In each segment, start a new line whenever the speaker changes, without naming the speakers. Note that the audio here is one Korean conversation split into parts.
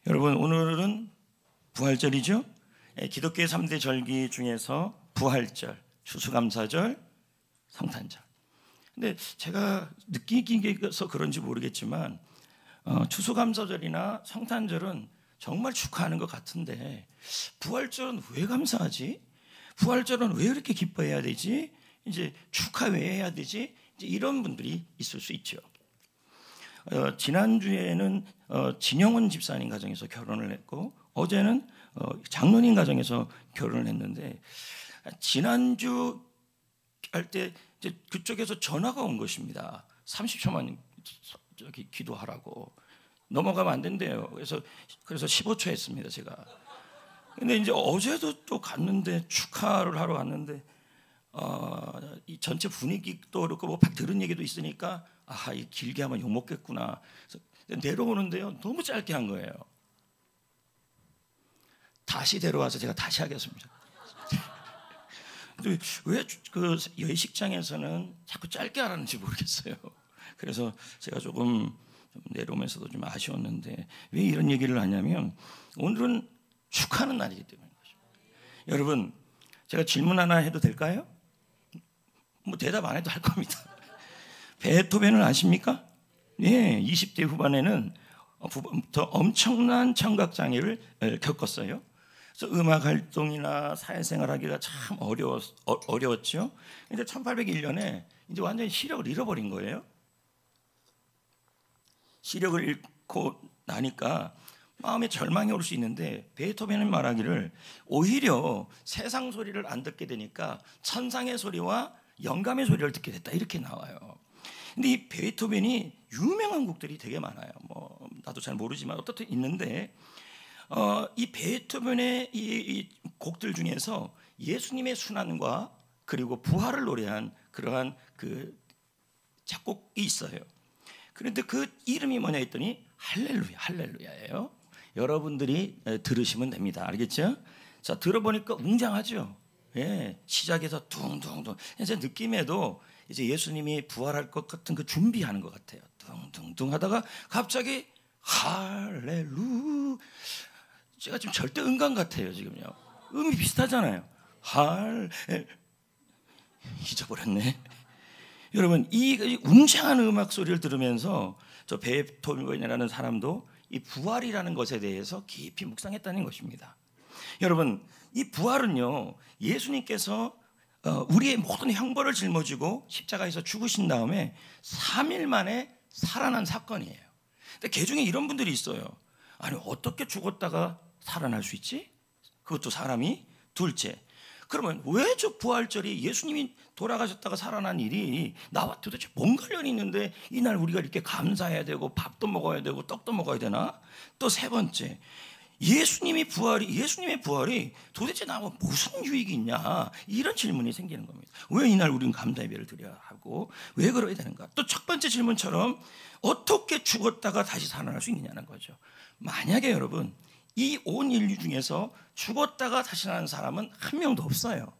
여러분, 오늘은 부활절이죠. 기독교의 3대 절기 중에서 부활절, 추수감사절, 성탄절. 근데 제가 느끼기서 그런지 모르겠지만 추수감사절이나 성탄절은 정말 축하하는 것 같은데 부활절은 왜 감사하지? 부활절은 왜 이렇게 기뻐해야 되지? 이제 축하 왜 해야 되지? 이제 이런 분들이 있을 수 있죠. 지난주에는 진영원 집사님 가정에서 결혼을 했고 어제는 장로님 가정에서 결혼을 했는데 지난주 할 때 이제 그쪽에서 전화가 온 것입니다. 30초만 저기 기도하라고. 넘어가면 안 된대요. 그래서 15초 했습니다, 제가. 근데 이제 어제도 또 갔는데 축하를 하러 갔는데 이 전체 분위기도 그렇고 뭐 들은 얘기도 있으니까 이 길게 하면 욕 먹겠구나. 그래서 내려오는데요, 너무 짧게 한 거예요. 다시 데려와서 제가 다시 하겠습니다. 왜 그 예식장에서는 자꾸 짧게 하라는지 모르겠어요. 그래서 제가 조금 내려오면서도 좀 아쉬웠는데 왜 이런 얘기를 하냐면 오늘은 축하하는 날이기 때문인 것입니다. 여러분, 제가 질문 하나 해도 될까요? 뭐 대답 안 해도 할 겁니다. 베토벤을 아십니까? 예, 20대 후반에는 엄청난 청각 장애를 겪었어요. 그래서 음악 활동이나 사회생활하기가 참 어려웠죠. 근데 1801년에 이제 완전히 시력을 잃어버린 거예요. 시력을 잃고 나니까 마음에 절망이 올 수 있는데 베토벤은 말하기를 오히려 세상 소리를 안 듣게 되니까 천상의 소리와 영감의 소리를 듣게 됐다, 이렇게 나와요. 근데 이 베토벤이 유명한 곡들이 되게 많아요. 뭐 나도 잘 모르지만 어떻든 있는데 이 베토벤의 이 곡들 중에서 예수님의 순환과 그리고 부활을 노래한 그러한 그 작곡이 있어요. 그런데 그 이름이 뭐냐 했더니 할렐루야예요. 여러분들이 들으시면 됩니다. 알겠죠? 자, 들어보니까 웅장하죠. 예, 시작에서 둥둥둥. 제 느낌에도 이제 예수님이 부활할 것 같은 그 준비하는 것 같아요. 둥둥둥 하다가 갑자기 할렐루. 제가 지금 절대 음감 같아요, 지금요. 음이 비슷하잖아요. 잊어버렸네. 여러분, 이 웅장한 음악 소리를 들으면서 저 베토벤이라는 사람도 이 부활이라는 것에 대해서 깊이 묵상했다는 것입니다. 여러분, 이 부활은요, 예수님께서 우리의 모든 형벌을 짊어지고 십자가에서 죽으신 다음에 3일 만에 살아난 사건이에요. 근데 개중에 이런 분들이 있어요. 아니, 어떻게 죽었다가 살아날 수 있지? 그것도 사람이. 둘째, 그러면 왜 저 부활절이 예수님이 돌아가셨다가 살아난 일이 나와 도대체 뭔 관련이 있는데 이날 우리가 이렇게 감사해야 되고 밥도 먹어야 되고 떡도 먹어야 되나? 또 세 번째, 예수님의 부활이 도대체 나와 무슨 유익이 있냐? 이런 질문이 생기는 겁니다. 왜 이날 우리는 감사 예배를 드려야 하고 왜 그러야 되는가? 또 첫 번째 질문처럼 어떻게 죽었다가 다시 살아날 수 있느냐는 거죠. 만약에 여러분, 이 온 인류 중에서 죽었다가 다시 사는 사람은 한 명도 없어요.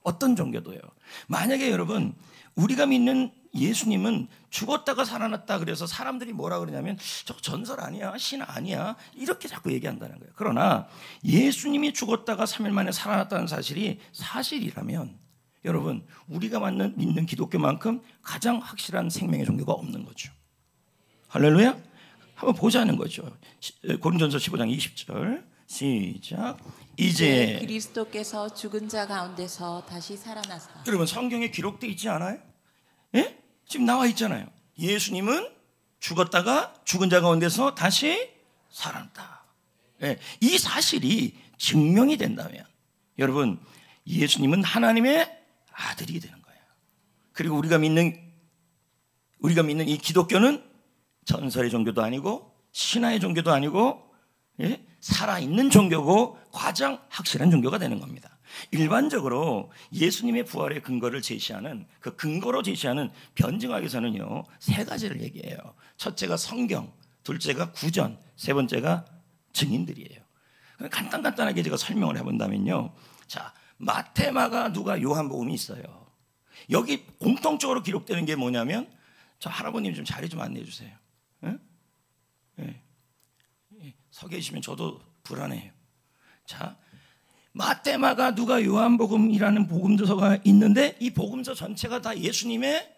어떤 종교도요. 만약에 여러분, 우리가 믿는 예수님은 죽었다가 살아났다 그래서 사람들이 뭐라 그러냐면 저 전설 아니야, 신 아니야, 이렇게 자꾸 얘기한다는 거예요. 그러나 예수님이 죽었다가 3일 만에 살아났다는 사실이 사실이라면 여러분, 우리가 믿는 기독교만큼 가장 확실한 생명의 종교가 없는 거죠. 할렐루야. 한번 보자는 거죠. 고린도전서 15장 20절 시작. 이제
그리스도께서 죽은 자 가운데서 다시 살아나사.
여러분, 성경에 기록되어 있지 않아요? 예? 지금 나와 있잖아요. 예수님은 죽었다가 죽은 자 가운데서 다시 살아났다. 예, 이 사실이 증명이 된다면 여러분, 예수님은 하나님의 아들이 되는 거예요. 그리고 우리가 믿는 이 기독교는 전설의 종교도 아니고 신화의 종교도 아니고 살아있는 종교고 가장 확실한 종교가 되는 겁니다. 일반적으로 예수님의 부활의 근거를 제시하는 그 근거로 제시하는 변증학에서는요, 세 가지를 얘기해요. 첫째가 성경, 둘째가 구전, 세 번째가 증인들이에요. 간단하게 제가 설명을 해본다면요, 자, 마태, 마가, 누가, 요한복음이 있어요. 여기 공통적으로 기록되는 게 뭐냐면, 저 할아버님 좀 자리 좀 안내해 주세요. 예? 예. 서 계시면 저도 불안해요. 자, 마태, 마가, 누가, 요한복음이라는 복음서가 있는데 이 복음서 전체가 다 예수님의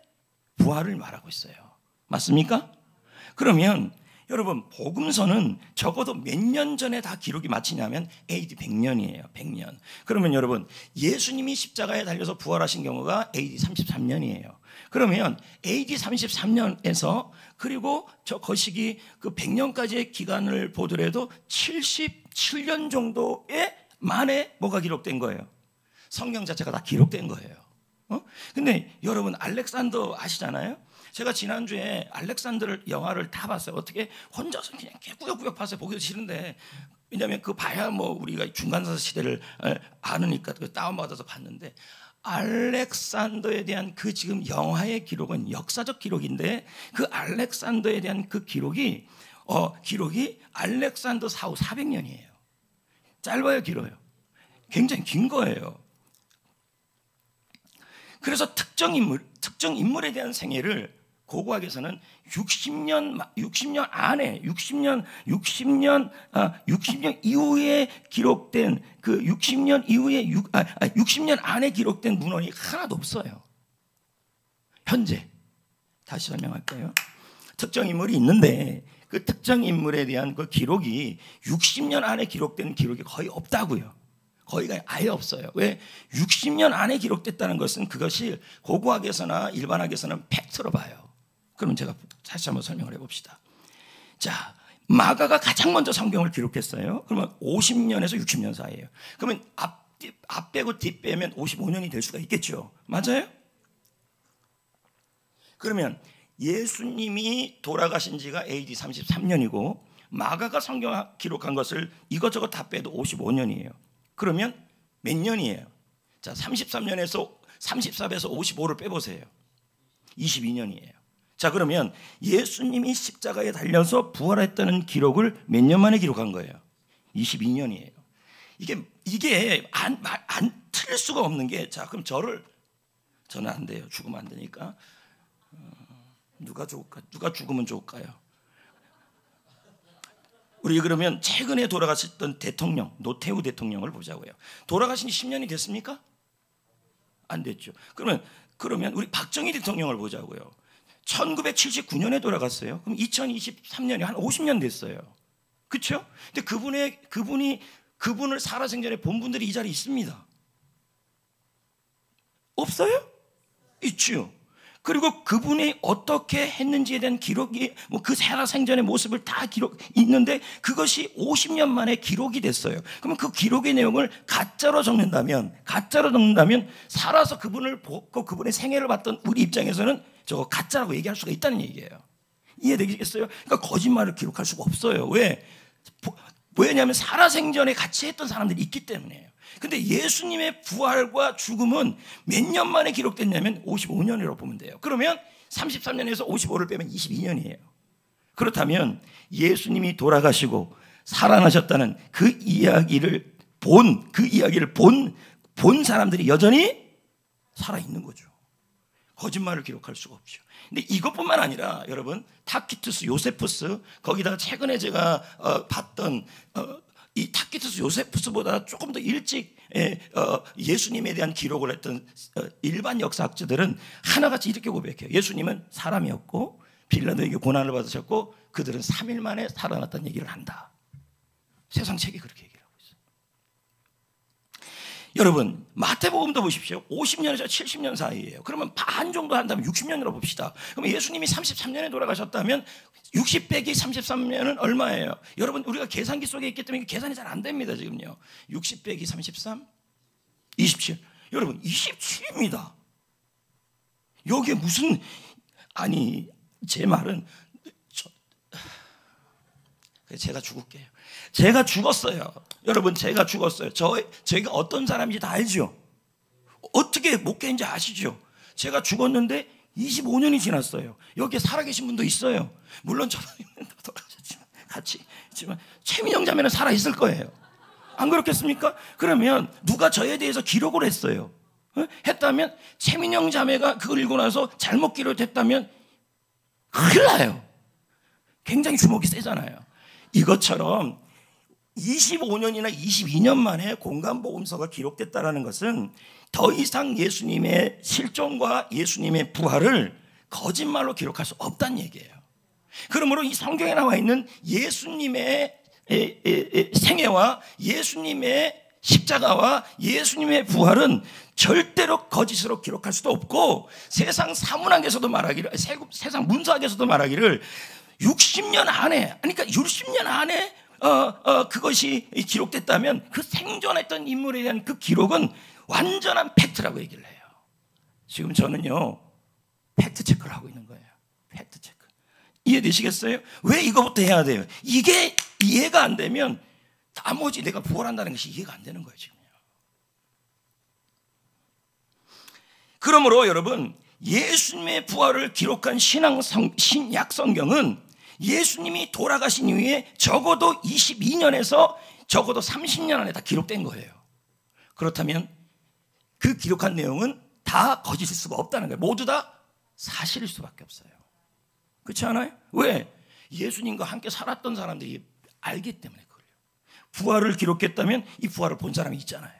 부활을 말하고 있어요. 맞습니까? 그러면 여러분, 복음서는 적어도 몇 년 전에 다 기록이 마치냐면 AD 100년이에요. 100년. 그러면 여러분, 예수님이 십자가에 달려서 부활하신 경우가 AD 33년이에요. 그러면 AD 33년에서 그리고 저 거시기 그 100년까지의 기간을 보더라도 77년 정도의 만에 뭐가 기록된 거예요? 성경 자체가 다 기록된 거예요. 근데 여러분, 알렉산더 아시잖아요? 제가 지난주에 알렉산더를 영화를 다 봤어요. 어떻게 혼자서 그냥 꾸역꾸역 봤어요. 보기도 싫은데, 왜냐하면 그 봐야 뭐 우리가 중간사 시대를 아느니까 그 다운받아서 봤는데, 알렉산더에 대한 그 지금 영화의 기록은 역사적 기록인데, 그 알렉산더에 대한 그 기록이 알렉산더 사후 400년이에요. 짧아요, 길어요? 굉장히 긴 거예요. 그래서 특정 인물에 대한 생애를 고고학에서는 60년 안에 60년 이후에 기록된 그 60년 이후에 60년 안에 기록된 문헌이 하나도 없어요. 현재. 다시 설명할게요. 특정 인물이 있는데 그 특정 인물에 대한 그 기록이 60년 안에 기록된 기록이 거의 없다고요. 거의가 아예 없어요. 왜? 60년 안에 기록됐다는 것은 그것이 고고학에서나 일반학에서는 팩트로 봐요. 그럼 제가 다시 한번 설명을 해봅시다. 자, 마가가 가장 먼저 성경을 기록했어요. 그러면 50년에서 60년 사이에요. 그러면 앞 빼고 뒷 빼면 55년이 될 수가 있겠죠. 맞아요? 그러면 예수님이 돌아가신 지가 AD 33년이고 마가가 성경 기록한 것을 이것저것 다 빼도 55년이에요. 그러면 몇 년이에요? 자, 34에서 55를 빼보세요. 22년이에요. 자, 그러면 예수님이 십자가에 달려서 부활했다는 기록을 몇 년 만에 기록한 거예요? 22년이에요. 이게 안 틀릴 수가 없는 게, 자, 그럼 저는 안 돼요. 죽으면 안 되니까. 누가 죽으면 좋을까요? 우리 그러면 최근에 돌아가셨던 대통령, 노태우 대통령을 보자고요. 돌아가신 지 10년이 됐습니까? 안 됐죠. 그러면 우리 박정희 대통령을 보자고요. 1979년에 돌아갔어요. 그럼 2023년이 한 50년 됐어요. 그렇죠? 근데 그분을 살아생전에 본 분들이 이 자리에 있습니다. 없어요? 있죠. 그리고 그분이 어떻게 했는지에 대한 기록이 그 살아생전의 모습을 다 있는데 그것이 50년 만에 기록이 됐어요. 그러면 그 기록의 내용을 가짜로 적는다면 살아서 그분을 보고 그분의 생애를 봤던 우리 입장에서는 저거 가짜라고 얘기할 수가 있다는 얘기예요. 이해되겠어요? 그러니까 거짓말을 기록할 수가 없어요. 왜냐하면 살아생전에 같이 했던 사람들이 있기 때문이에요. 근데 예수님의 부활과 죽음은 몇 년 만에 기록됐냐면 55년이라고 보면 돼요. 그러면 33년에서 55를 빼면 22년이에요. 그렇다면 예수님이 돌아가시고 살아나셨다는 그 이야기를 본 사람들이 여전히 살아있는 거죠. 거짓말을 기록할 수가 없죠. 근데 이것뿐만 아니라 여러분, 타키투스 요세푸스, 거기다가 최근에 제가 봤던 이 타키투스 요세푸스보다 조금 더 일찍 예수님에 대한 기록을 했던 일반 역사학자들은 하나같이 이렇게 고백해요. 예수님은 사람이었고 빌라도에게 고난을 받으셨고 그들은 3일 만에 살아났다는 얘기를 한다. 세상 책이 그렇게 얘기를 하고 있어요. 여러분, 마태복음도 보십시오. 50년에서 70년 사이예요. 그러면 반 정도 한다면 60년이라고 봅시다. 그러면 예수님이 33년에 돌아가셨다면 60 빼기 33년은 얼마예요? 여러분, 우리가 계산기 속에 있기 때문에 계산이 잘 안 됩니다. 지금요. 60 빼기 33? 27. 여러분, 27입니다. 여기에 무슨, 제 말은 제가 죽을게요. 제가 죽었어요. 여러분, 제가 죽었어요. 저희가 어떤 사람인지 다 알죠? 어떻게 목회인지 아시죠? 제가 죽었는데 25년이 지났어요. 여기에 살아계신 분도 있어요. 물론 저는 돌아가셨지만 같이 있지만 최민영 자매는 살아있을 거예요. 안 그렇겠습니까? 그러면 누가 저에 대해서 기록을 했어요. 했다면 최민영 자매가 그걸 읽고 나서 잘못 기록했다면 큰일 나요. 굉장히 주목이 세잖아요. 이것처럼 25년이나 22년 만에 공간복음서가 기록됐다는 것은 더 이상 예수님의 실존과 예수님의 부활을 거짓말로 기록할 수 없다는 얘기예요. 그러므로 이 성경에 나와 있는 예수님의 생애와 예수님의 십자가와 예수님의 부활은 절대로 거짓으로 기록할 수도 없고, 세상 사문학에서도 말하기를, 세상 문서학에서도 말하기를 60년 안에, 그러니까 60년 안에 그것이 기록됐다면 그 생존했던 인물에 대한 그 기록은 완전한 팩트라고 얘기를 해요. 지금 저는요, 팩트 체크를 하고 있는 거예요. 팩트 체크. 이해되시겠어요? 왜 이거부터 해야 돼요? 이게 이해가 안 되면 나머지 내가 부활한다는 것이 이해가 안 되는 거예요, 지금요. 그러므로 여러분, 예수님의 부활을 기록한 신약 성경은 예수님이 돌아가신 이후에 적어도 22년에서 적어도 30년 안에 다 기록된 거예요. 그렇다면 그 기록한 내용은 다 거짓일 수가 없다는 거예요. 모두 다 사실일 수밖에 없어요. 그렇지 않아요? 왜? 예수님과 함께 살았던 사람들이 알기 때문에 그래요. 부활을 기록했다면 이 부활을 본 사람이 있잖아요.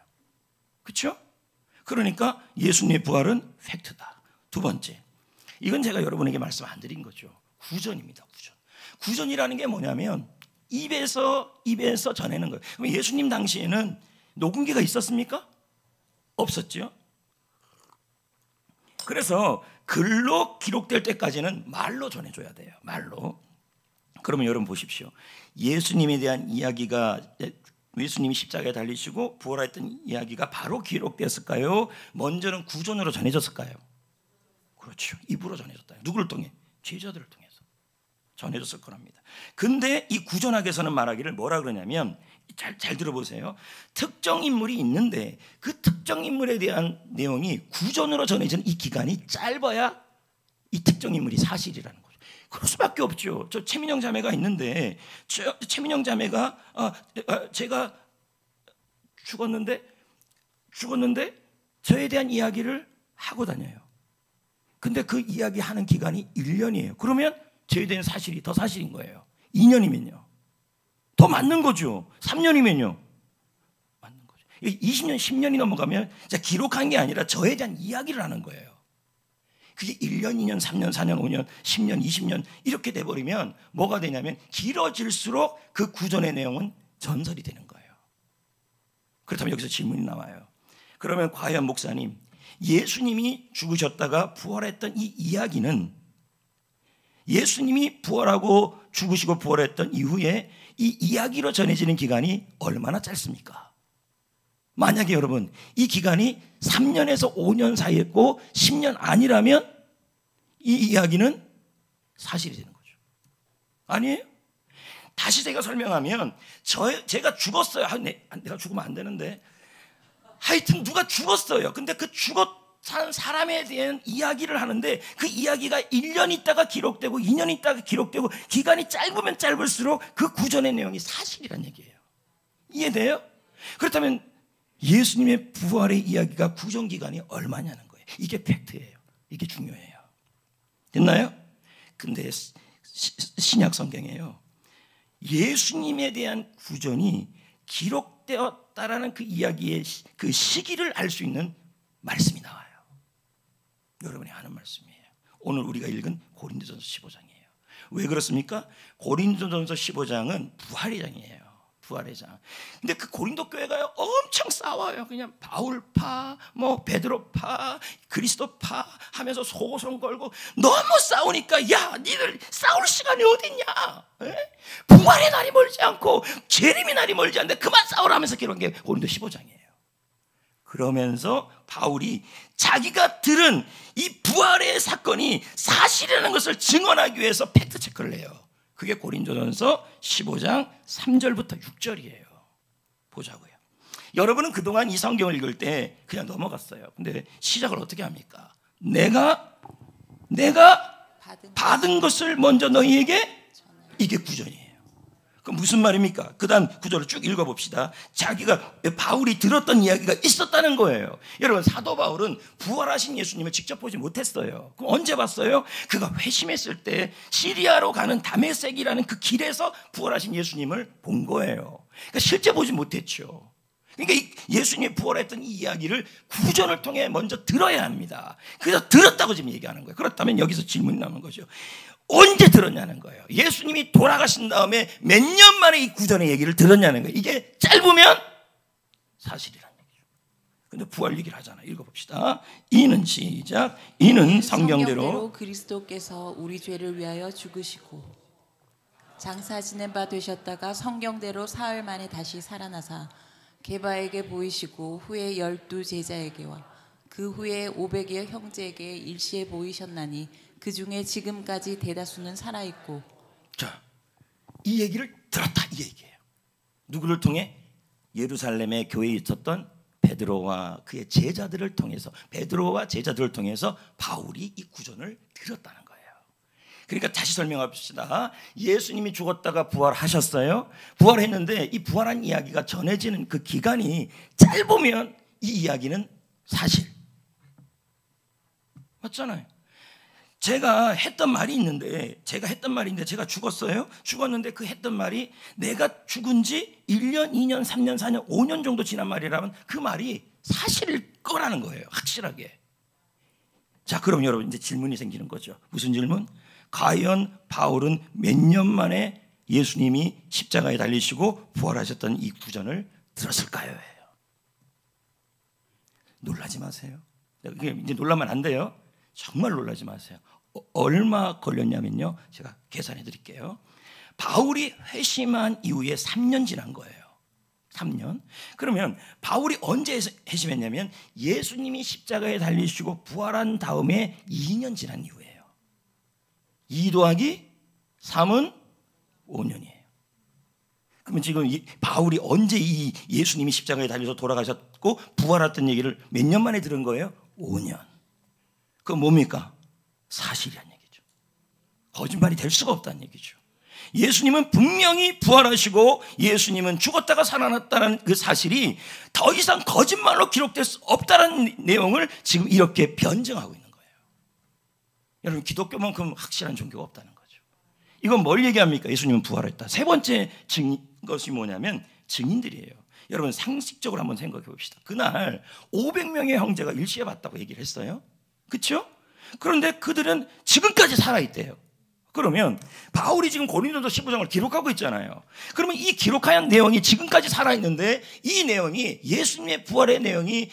그렇죠? 그러니까 예수님의 부활은 팩트다. 두 번째, 이건 제가 여러분에게 말씀 안 드린 거죠. 구전입니다. 구전. 구전이라는 게 뭐냐면 입에서 전하는 거예요. 그럼 예수님 당시에는 녹음기가 있었습니까? 없었죠. 그래서 글로 기록될 때까지는 말로 전해줘야 돼요. 말로. 그러면 여러분 보십시오. 예수님에 대한 이야기가, 예수님이 십자가에 달리시고 부활했던 이야기가 바로 기록되었을까요? 먼저는 구전으로 전해졌을까요? 그렇죠. 입으로 전해졌다. 누구를 통해? 제자들을 통해서 전해졌을 거랍니다. 근데 이 구전학에서는 말하기를 뭐라 그러냐면, 잘 들어보세요. 특정 인물이 있는데 그 특정 인물에 대한 내용이 구전으로 전해지는 이 기간이 짧아야 이 특정 인물이 사실이라는 거죠. 그럴 수밖에 없죠. 저 최민영 자매가 있는데, 최민영 자매가 제가 죽었는데 저에 대한 이야기를 하고 다녀요. 근데 그 이야기하는 기간이 1년이에요. 그러면 저에 대한 사실이 더 사실인 거예요. 2년이면요. 더 맞는 거죠. 3년이면요. 맞는 거죠. 20년, 10년이 넘어가면 기록한 게 아니라 저에 대한 이야기를 하는 거예요. 그게 1년, 2년, 3년, 4년, 5년, 10년, 20년 이렇게 돼버리면 뭐가 되냐면 길어질수록 그 구전의 내용은 전설이 되는 거예요. 그렇다면 여기서 질문이 나와요. 그러면 과연 목사님, 예수님이 죽으셨다가 부활했던 이 이야기는 예수님이 부활하고 죽으시고 부활했던 이후에 이 이야기로 전해지는 기간이 얼마나 짧습니까? 만약에 여러분 이 기간이 3년에서 5년 사이였고 10년 아니라면 이 이야기는 사실이 되는 거죠. 아니에요? 다시 제가 설명하면 제가 죽었어요. 내가 죽으면 안 되는데 하여튼 누가 죽었어요. 근데 그 산 사람에 대한 이야기를 하는데 그 이야기가 1년 있다가 기록되고 2년 있다가 기록되고 기간이 짧으면 짧을수록 그 구전의 내용이 사실이란 얘기예요. 이해돼요? 그렇다면 예수님의 부활의 이야기가 구전 기간이 얼마냐는 거예요. 이게 팩트예요. 이게 중요해요. 됐나요? 근데 신약 성경에요, 예수님에 대한 구전이 기록되었다라는 그 이야기의 그 시기를 알 수 있는 말씀이 나와요. 여러분이 아는 말씀이에요. 오늘 우리가 읽은 고린도전서 15장이에요. 왜 그렇습니까? 고린도전서 15장은 부활의 장이에요. 부활의 장. 근데 그 고린도 교회가요 엄청 싸워요. 그냥 바울파, 베드로파, 그리스도파 하면서 소송 걸고 너무 싸우니까, 야, 니들 싸울 시간이 어딨냐? 부활의 날이 멀지 않고 재림의 날이 멀지 않는데 그만 싸우라 하면서 기록한 게 고린도 15장이에요. 그러면서 바울이 자기가 들은 이 부활의 사건이 사실이라는 것을 증언하기 위해서 팩트 체크를 해요. 그게 고린도전서 15장 3절부터 6절이에요. 보자고요. 여러분은 그동안 이 성경을 읽을 때 그냥 넘어갔어요. 근데 시작을 어떻게 합니까? 내가 받은 것을 먼저 너희에게, 이게 구전이에요. 그럼 무슨 말입니까? 그 다음 구절을 쭉 읽어봅시다. 자기가, 바울이 들었던 이야기가 있었다는 거예요. 여러분, 사도 바울은 부활하신 예수님을 직접 보지 못했어요. 그럼 언제 봤어요? 그가 회심했을 때 시리아로 가는 다메섹이라는 그 길에서 부활하신 예수님을 본 거예요. 그러니까 실제 보지 못했죠. 그러니까 예수님이 부활했던 이 이야기를 구전을 통해 먼저 들어야 합니다. 그래서 들었다고 지금 얘기하는 거예요. 그렇다면 여기서 질문이 나오는 거죠. 언제 들었냐는 거예요. 예수님이 돌아가신 다음에 몇 년 만에 이 구전의 얘기를 들었냐는 거예요. 이게 짧으면 사실이란 얘기죠. 근데 부활 얘기를 하잖아요. 읽어봅시다. 이는 시작. 이는 성경대로
그리스도께서 우리 죄를 위하여 죽으시고 장사 지낸 바 되셨다가 성경대로 사흘 만에 다시 살아나사 게바에게 보이시고 후에 12 제자에게와 그 후에 500여 형제에게 일시에 보이셨나니 그 중에 지금까지 대다수는 살아있고.
자, 이 얘기를 들었다 이 얘기예요. 누구를 통해? 예루살렘의 교회에 있었던 베드로와 그의 제자들을 통해서, 베드로와 제자들을 통해서 바울이 이 구전을 들었다는 거예요. 그러니까 다시 설명합시다. 예수님이 죽었다가 부활하셨어요. 부활했는데 이 부활한 이야기가 전해지는 그 기간이 짧으면 이 이야기는 사실 맞잖아요. 제가 했던 말이 있는데 제가 죽었어요. 죽었는데 그 했던 말이 내가 죽은 지 1년, 2년, 3년, 4년, 5년 정도 지난 말이라면 그 말이 사실일 거라는 거예요. 확실하게. 자, 그럼 여러분 이제 질문이 생기는 거죠. 무슨 질문? 과연 바울은 몇 년 만에 예수님이 십자가에 달리시고 부활하셨던 이 구전을 들었을까요? 놀라지 마세요. 이제 놀라면 안 돼요. 정말 놀라지 마세요. 얼마 걸렸냐면요, 제가 계산해 드릴게요. 바울이 회심한 이후에 3년 지난 거예요. 3년. 그러면 바울이 언제 회심했냐면 예수님이 십자가에 달리시고 부활한 다음에 2년 지난 이후예요. 2 더하기 3은 5년이에요. 그러면 지금 바울이 언제 이 예수님이 십자가에 달려서 돌아가셨고 부활했던 얘기를 몇 년 만에 들은 거예요? 5년. 그건 뭡니까? 사실이란 얘기죠. 거짓말이 될 수가 없다는 얘기죠. 예수님은 분명히 부활하시고 예수님은 죽었다가 살아났다는 그 사실이 더 이상 거짓말로 기록될 수 없다는 내용을 지금 이렇게 변증하고 있는 거예요. 여러분, 기독교만큼 확실한 종교가 없다는 거죠. 이건 뭘 얘기합니까? 예수님은 부활했다. 세 번째 것이 뭐냐면 증인들이에요. 여러분, 상식적으로 한번 생각해 봅시다. 그날 500명의 형제가 일시에 봤다고 얘기를 했어요. 그렇죠? 그런데 그들은 지금까지 살아있대요. 그러면 바울이 지금 고린도서 15장을 기록하고 있잖아요. 그러면 이 기록한 내용이 지금까지 살아있는데 이 내용이 예수님의 부활의 내용이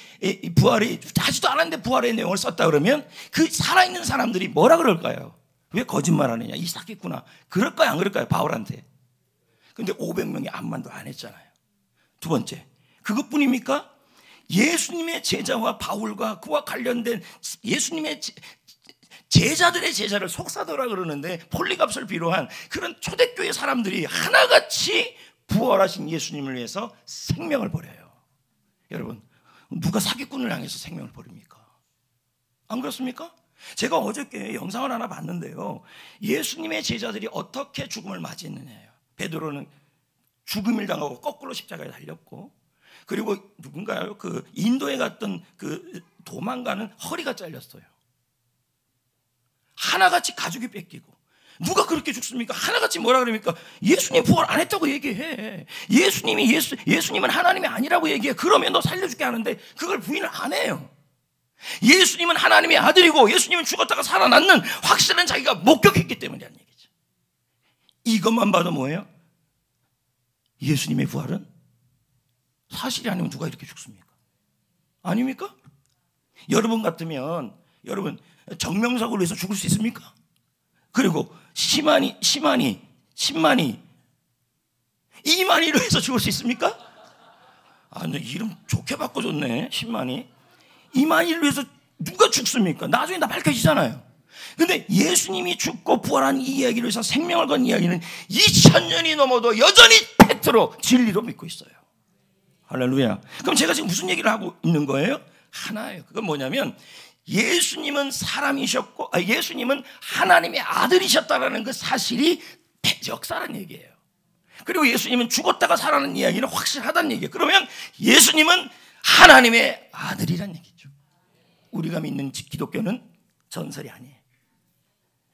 부활이 하지도 않았는데 부활의 내용을 썼다 그러면 그 살아있는 사람들이 뭐라 그럴까요? 왜 거짓말하느냐, 이 사기꾼아, 그럴까요 안 그럴까요? 바울한테. 근데 500명이 아무 말도 안 했잖아요. 두 번째, 그것뿐입니까? 예수님의 제자와 바울과 그와 관련된 예수님의 제자들의 제자를 속사도라 그러는데 폴리갑스를 비롯한 그런 초대교회 사람들이 하나같이 부활하신 예수님을 위해서 생명을 버려요. 여러분, 누가 사기꾼을 향해서 생명을 버립니까? 안 그렇습니까? 제가 어저께 영상을 하나 봤는데요, 예수님의 제자들이 어떻게 죽음을 맞이했느냐예요. 베드로는 죽음을 당하고 거꾸로 십자가에 달렸고, 그리고 누군가요? 그 인도에 갔던 그 도망가는 허리가 잘렸어요. 하나같이 가죽이 뺏기고. 누가 그렇게 죽습니까? 하나같이 뭐라 그럽니까? 예수님 부활 안 했다고 얘기해. 예수님은 하나님이 아니라고 얘기해. 그러면 너 살려줄게 하는데 그걸 부인을 안 해요. 예수님은 하나님의 아들이고 예수님은 죽었다가 살아났는 확실한 자기가 목격했기 때문이라는 얘기죠. 이것만 봐도 뭐예요? 예수님의 부활은 사실이 아니면 누가 이렇게 죽습니까? 아닙니까? 여러분 같으면 여러분 정명석을 위해서 죽을 수 있습니까? 그리고 10만이 2만이를 위해서 죽을 수 있습니까? 아, 근데 이름 좋게 바꿔줬네. 10만이 2만이를 위해서 누가 죽습니까? 나중에 다 밝혀지잖아요. 근데 예수님이 죽고 부활한 이 이야기를 위해서 생명을 건 이야기는 2000년이 넘어도 여전히 팩트로 진리로 믿고 있어요. 할렐루야. 그럼 제가 지금 무슨 얘기를 하고 있는 거예요? 하나예요. 그건 뭐냐면 예수님은 사람이셨고 예수님은 하나님의 아들이셨다라는 그 사실이 역사라는 얘기예요. 그리고 예수님은 죽었다가 살아나는 이야기는 확실하다는 얘기예요. 그러면 예수님은 하나님의 아들이란 얘기죠. 우리가 믿는 기독교는 전설이 아니에요.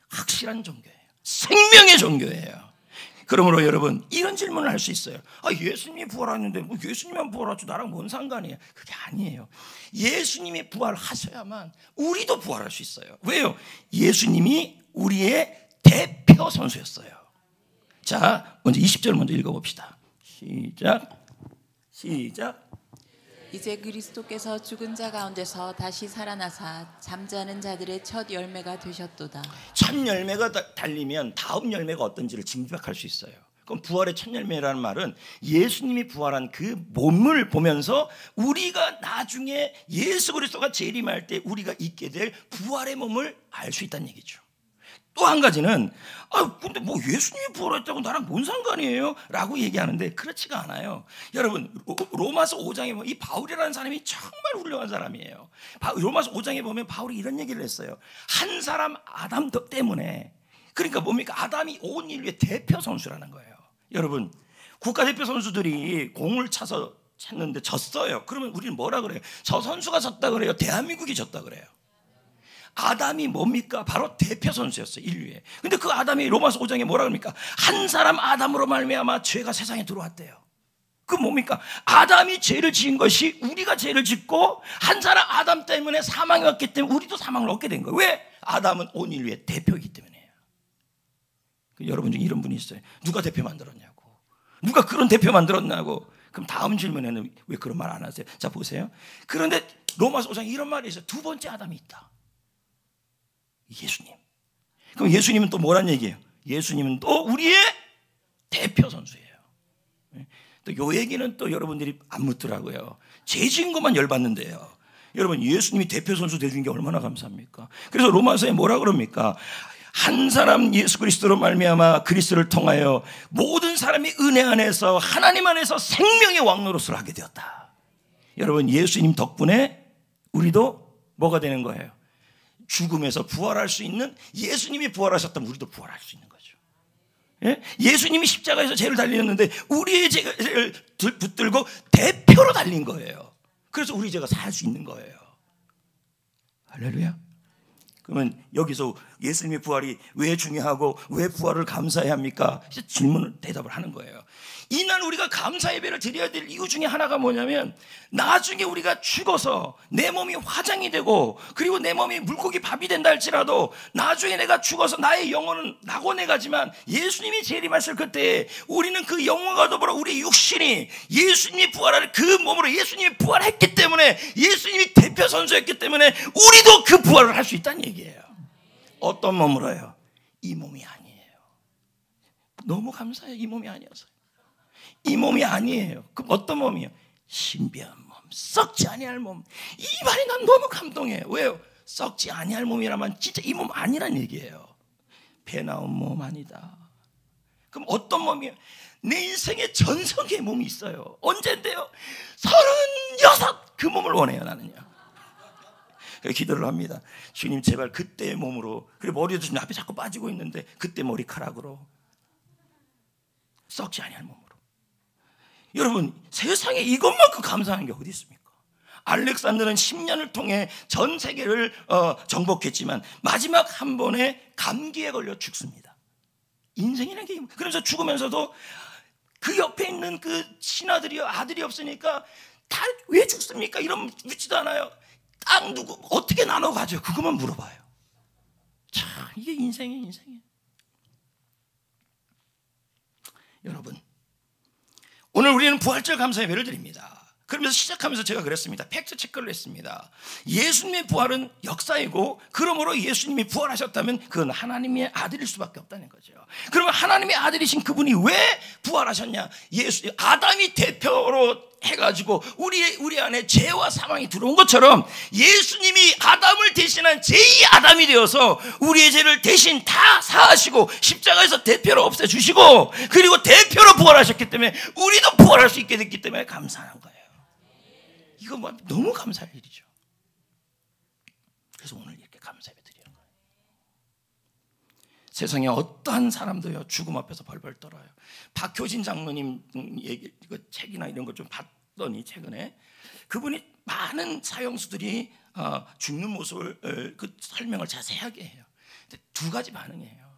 확실한 종교예요. 생명의 종교예요. 그러므로 여러분 이런 질문을 할 수 있어요. 예수님이 부활하는데 뭐 예수님만 부활하죠, 나랑 뭔 상관이에요? 그게 아니에요. 예수님이 부활하셔야만 우리도 부활할 수 있어요. 왜요? 예수님이 우리의 대표 선수였어요. 자, 먼저 20절 먼저 읽어봅시다. 시작.
이제 그리스도께서 죽은 자 가운데서 다시 살아나사 잠자는 자들의 첫 열매가 되셨도다.
첫 열매가 달리면 다음 열매가 어떤지를 짐작할 수 있어요. 그럼 부활의 첫 열매라는 말은 예수님이 부활한 그 몸을 보면서 우리가 나중에 예수 그리스도가 재림할 때 우리가 있게 될 부활의 몸을 알 수 있다는 얘기죠. 또 한 가지는 근데 뭐 예수님이 부활했다고 나랑 뭔 상관이에요? 라고 얘기하는데 그렇지가 않아요. 여러분 로마서 5장에 보면 이 바울이라는 사람이 정말 훌륭한 사람이에요. 로마서 5장에 보면 바울이 이런 얘기를 했어요. 한 사람 아담 때문에, 그러니까 뭡니까? 아담이 온 인류의 대표 선수라는 거예요. 여러분 국가대표 선수들이 공을 찼는데 졌어요. 그러면 우리는 뭐라 그래요? 저 선수가 졌다 그래요? 대한민국이 졌다 그래요? 아담이 뭡니까? 바로 대표 선수였어요, 인류에. 근데 그 아담이 로마서 5장에 뭐라 그럽니까? 한 사람 아담으로 말미암아 죄가 세상에 들어왔대요. 그 뭡니까? 아담이 죄를 지은 것이 우리가 죄를 짓고 한 사람 아담 때문에 사망이 왔기 때문에 우리도 사망을 얻게 된 거예요. 왜? 아담은 온 인류의 대표이기 때문이에요. 여러분 중에 이런 분이 있어요. 누가 대표 만들었냐고. 누가 그런 대표 만들었냐고. 그럼 다음 질문에는 왜 그런 말 안 하세요? 자, 보세요. 그런데 로마서 5장에 이런 말이 있어요. 두 번째 아담이 있다. 예수님. 그럼 예수님은 또 뭐란 얘기예요? 예수님은 또 우리의 대표 선수예요. 또 요 얘기는 또 여러분들이 안 묻더라고요. 죄 지은 것만 열받는데요. 여러분 예수님이 대표 선수 되준 게 얼마나 감사합니까? 그래서 로마서에 뭐라 그럽니까? 한 사람 예수 그리스도로 말미암아 그리스도를 통하여 모든 사람이 은혜 안에서 하나님 안에서 생명의 왕노릇을 하게 되었다. 여러분 예수님 덕분에 우리도 뭐가 되는 거예요? 죽음에서 부활할 수 있는, 예수님이 부활하셨다면 우리도 부활할 수 있는 거죠. 예? 예수님이 십자가에서 죄를 달리셨는데 우리의 죄를 붙들고 대표로 달린 거예요. 그래서 우리 죄가 살 수 있는 거예요. 할렐루야. 그러면 여기서 예수님의 부활이 왜 중요하고 왜 부활을 감사해야 합니까? 질문을 대답을 하는 거예요. 이날 우리가 감사 예배를 드려야 될 이유 중에 하나가 뭐냐면 나중에 우리가 죽어서 내 몸이 화장이 되고 그리고 내 몸이 물고기 밥이 된다 할지라도 나중에 내가 죽어서 나의 영혼은 낙원에 가지만 예수님이 재림하실 그때 우리는 그 영혼과 더불어 우리 육신이 예수님이 부활할 그 몸으로 예수님이 부활했기 때문에, 예수님이 대표 선수였기 때문에 우리도 그 부활을 할 수 있다는 얘기예요. 어떤 몸으로요? 이 몸이 아니에요. 너무 감사해요. 이 몸이 아니어서. 이 몸이 아니에요. 그럼 어떤 몸이에요? 신비한 몸, 썩지 아니할 몸. 이 말이 난 너무 감동해요. 왜요? 썩지 아니할 몸이라면 진짜 이 몸 아니란 얘기예요. 배 나온 몸 아니다. 그럼 어떤 몸이에요? 내 인생에 전성기의 몸이 있어요. 언젠데요? 36 그 몸을 원해요, 나는요. 기도를 합니다. 주님 제발 그때의 몸으로, 그리고 머리도 지금 앞에 자꾸 빠지고 있는데 그때 머리카락으로, 썩지 아니할 몸으로. 여러분 세상에 이것만큼 감사한 게 어디 있습니까? 알렉산더는 10년을 통해 전 세계를 정복했지만 마지막 한 번에 감기에 걸려 죽습니다. 인생이라는 게, 그래서 죽으면서도 그 옆에 있는 그 신하들이요, 아들이 없으니까 다 왜 죽습니까? 이러면 묻지도 않아요. 땅 누구 어떻게 나눠 가죠? 그것만 물어봐요. 참 이게 인생이에요. 여러분 오늘 우리는 부활절 감사 예배를 드립니다. 그러면서 시작하면서 제가 그랬습니다. 팩트 체크를 했습니다. 예수님의 부활은 역사이고 그러므로 예수님이 부활하셨다면 그건 하나님의 아들일 수밖에 없다는 거죠. 그러면 하나님의 아들이신 그분이 왜 부활하셨냐? 아담이 대표로 해가지고 우리 안에 죄와 사망이 들어온 것처럼 예수님이 아담을 대신한 제2 아담이 되어서 우리의 죄를 대신 다 사하시고 십자가에서 대표로 없애주시고 그리고 대표로 부활하셨기 때문에 우리도 부활할 수 있게 됐기 때문에 감사한 거예요. 이거 뭐 너무 감사할 일이죠. 그래서 오늘 이렇게 감사해 드리는 거예요. 세상에 어떠한 사람도요 죽음 앞에서 벌벌 떨어요. 박효진 장로님 얘기, 이거 책이나 이런 거 좀 봤더니 최근에 그분이 많은 사형수들이 죽는 모습을 그 설명을 자세하게 해요. 근데 두 가지 반응이에요.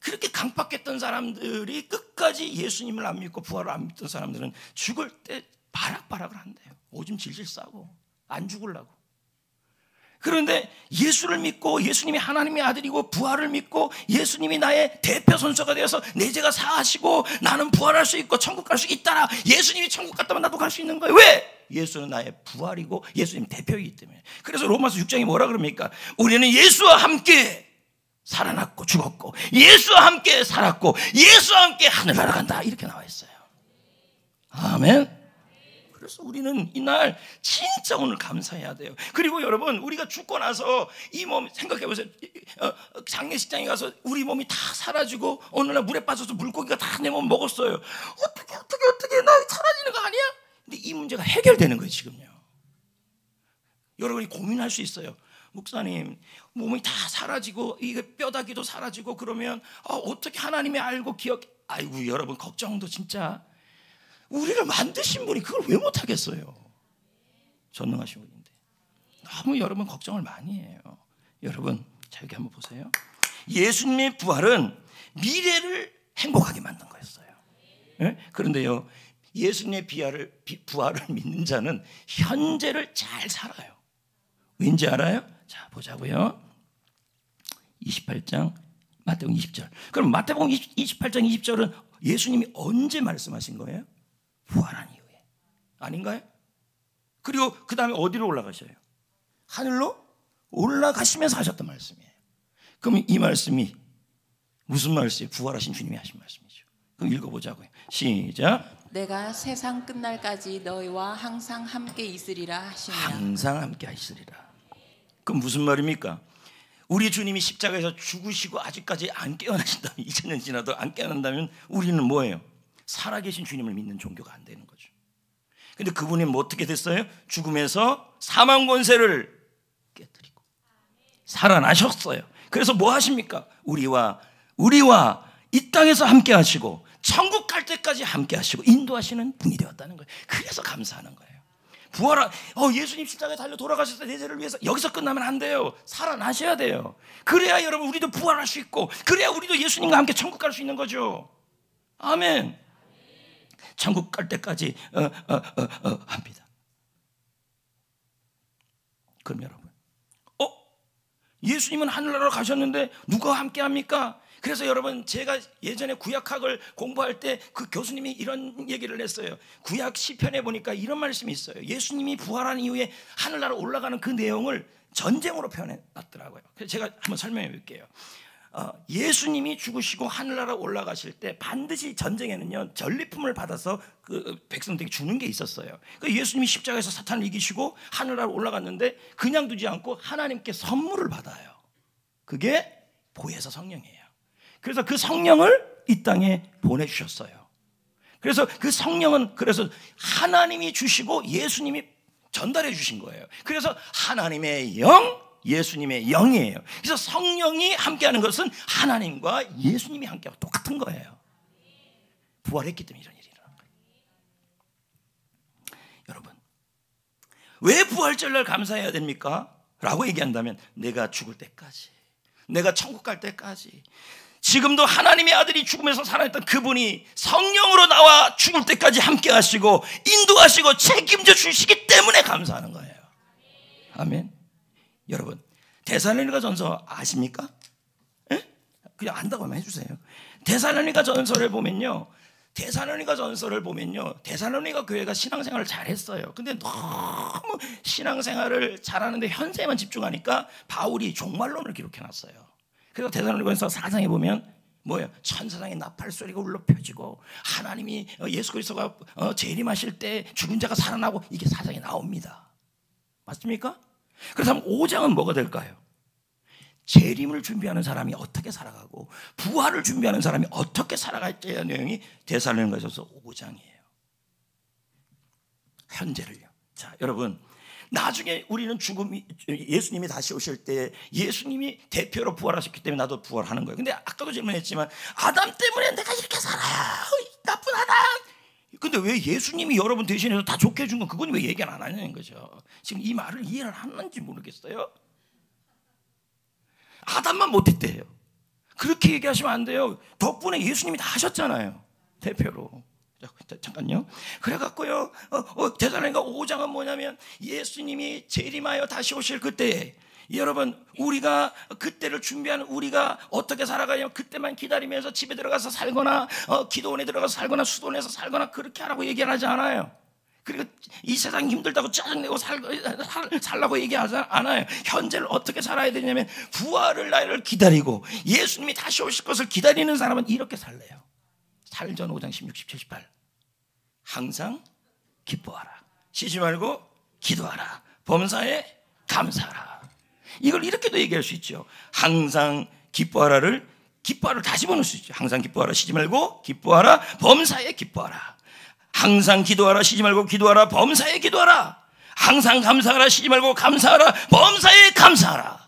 그렇게 강박했던 사람들이 끝까지 예수님을 안 믿고 부활을 안 믿던 사람들은 죽을 때 바락바락을 한대요. 오줌 질질 싸고 안 죽으려고. 그런데 예수를 믿고 예수님이 하나님의 아들이고 부활을 믿고 예수님이 나의 대표 선수가 되어서 내 죄가 사하시고 나는 부활할 수 있고 천국 갈 수 있다라. 예수님이 천국 갔다면 나도 갈 수 있는 거예요. 왜? 예수는 나의 부활이고 예수님 대표이기 때문에. 그래서 로마서 6장이 뭐라 그럽니까? 우리는 예수와 함께 살아났고 죽었고 예수와 함께 살았고 예수와 함께 하늘나라 간다, 이렇게 나와 있어요. 아멘. 그래서 우리는 이날 진짜 오늘 감사해야 돼요. 그리고 여러분, 우리가 죽고 나서 이 몸 생각해 보세요. 장례식장에 가서 우리 몸이 다 사라지고 어느 날 물에 빠져서 물고기가 다 내 몸 먹었어요. 어떻게 나 사라지는 거 아니야? 근데 이 문제가 해결되는 거예요 지금요. 여러분이 고민할 수 있어요. 목사님, 몸이 다 사라지고 이게 뼈다귀도 사라지고 그러면 어떻게 하나님이 알고 아이고 여러분, 걱정도 진짜. 우리를 만드신 분이 그걸 왜 못하겠어요? 전능하신 분인데. 너무 여러분 걱정을 많이 해요. 여러분, 자 여기 한번 보세요. 예수님의 부활은 미래를 행복하게 만든 거였어요. 네? 그런데요, 예수님의 부활을 믿는 자는 현재를 잘 살아요. 왠지 알아요? 자 보자고요. 28장 마태복음 20절. 그럼 마태복음 28장 20절은 예수님이 언제 말씀하신 거예요? 부활한 이후에 아닌가요? 그리고 그 다음에 어디로 올라가셔요? 하늘로 올라가시면서 하셨던 말씀이에요. 그럼 이 말씀이 무슨 말씀이에요? 부활하신 주님이 하신 말씀이죠. 그럼 읽어보자고요. 시작.
내가 세상 끝날까지 너희와 항상 함께 있으리라 하시니라.
항상 함께 있으리라. 그럼 무슨 말입니까? 우리 주님이 십자가에서 죽으시고 아직까지 안 깨어나신다면, 2000년 지나도 안 깨어난다면 우리는 뭐예요? 살아계신 주님을 믿는 종교가 안 되는 거죠. 근데 그분이 뭐 어떻게 됐어요? 죽음에서 사망 권세를 깨뜨리고 살아나셨어요. 그래서 뭐 하십니까? 우리와 이 땅에서 함께 하시고 천국 갈 때까지 함께 하시고 인도하시는 분이 되었다는 거예요. 그래서 감사하는 거예요. 부활한 예수님 십자가에 달려 돌아가셨을 때 내 죄를 위해서. 여기서 끝나면 안 돼요. 살아나셔야 돼요. 그래야 여러분 우리도 부활할 수 있고, 그래야 우리도 예수님과 함께 천국 갈 수 있는 거죠. 아멘. 천국 갈 때까지 합니다. 그럼 여러분, 예수님은 하늘나라로 가셨는데 누가 함께 합니까? 그래서 여러분, 제가 예전에 구약학을 공부할 때 그 교수님이 이런 얘기를 했어요. 구약 시편에 보니까 이런 말씀이 있어요. 예수님이 부활한 이후에 하늘나라로 올라가는 그 내용을 전쟁으로 표현해 놨더라고요. 그래서 제가 한번 설명해 볼게요. 예수님이 죽으시고 하늘나라 올라가실 때 반드시 전쟁에는요 전리품을 받아서 그 백성들에게 주는 게 있었어요. 그 예수님이 십자가에서 사탄을 이기시고 하늘나라 올라갔는데 그냥 두지 않고 하나님께 선물을 받아요. 그게 보혜사 성령이에요. 그래서 그 성령을 이 땅에 보내주셨어요. 그래서 그 성령은 그래서 하나님이 주시고 예수님이 전달해 주신 거예요. 그래서 하나님의 영, 예수님의 영이에요. 그래서 성령이 함께하는 것은 하나님과 예수님이 함께하고 똑같은 거예요. 부활했기 때문에 이런 일이 일어난 거예요. 여러분, 왜 부활절날 감사해야 됩니까? 라고 얘기한다면, 내가 죽을 때까지, 내가 천국 갈 때까지, 지금도 하나님의 아들이 죽으면서 살아있던 그분이 성령으로 나와 죽을 때까지 함께 하시고 인도하시고 책임져 주시기 때문에 감사하는 거예요. 아멘. 여러분, 데살로니가 전서 아십니까? 에? 그냥 안다고 하면 해주세요. 데살로니가 전서를 보면요, 데살로니가 교회가 신앙생활을 잘했어요. 근데 너무 신앙생활을 잘하는데 현세에만 집중하니까 바울이 종말론을 기록해놨어요. 그래서 데살로니가서 4장에 보면 뭐예요? 천사장의 나팔 소리가 울려 펴지고 하나님이 예수 그리스도가 재림하실 때 죽은 자가 살아나고, 이게 4장에 나옵니다. 맞습니까? 그렇다면 5장은 뭐가 될까요? 재림을 준비하는 사람이 어떻게 살아가고 부활을 준비하는 사람이 어떻게 살아갈지에 대한 내용이 데살로니가서 5장이에요. 현재를요. 자, 여러분, 나중에 우리는 예수님이 다시 오실 때 예수님이 대표로 부활하셨기 때문에 나도 부활하는 거예요. 근데 아까도 질문했지만, 아담 때문에 내가 이렇게 살아요, 나쁜 아담. 근데 왜 예수님이 여러분 대신해서 다 좋게 해준 건 그건 왜 얘기를 안 하냐는 거죠. 지금 이 말을 이해를 하는지 모르겠어요. 아담만 못했대요. 그렇게 얘기하시면 안 돼요. 덕분에 예수님이 다 하셨잖아요. 대표로. 잠깐요. 그래갖고요, 데살로니가 5장은 뭐냐면 예수님이 재림하여 다시 오실 그때에 여러분 우리가 그때를 준비하는 우리가 어떻게 살아가냐면 그때만 기다리면서 집에 들어가서 살거나 기도원에 들어가서 살거나 수도원에서 살거나 그렇게 하라고 얘기를 하지 않아요. 그리고 이 세상이 힘들다고 짜증내고 살라고 얘기하지 않아요. 현재를 어떻게 살아야 되냐면 부활을 날을 기다리고 예수님이 다시 오실 것을 기다리는 사람은 이렇게 살래요. 사일전 5장 16, 17, 18 항상 기뻐하라. 쉬지 말고 기도하라. 범사에 감사하라. 이걸 이렇게도 얘기할 수 있죠. 항상 기뻐하라를 다시 보낼 수 있죠. 항상 기뻐하라. 쉬지 말고 기뻐하라. 범사에 기뻐하라. 항상 기도하라. 쉬지 말고 기도하라. 범사에 기도하라. 항상 감사하라. 쉬지 말고 감사하라. 범사에 감사하라.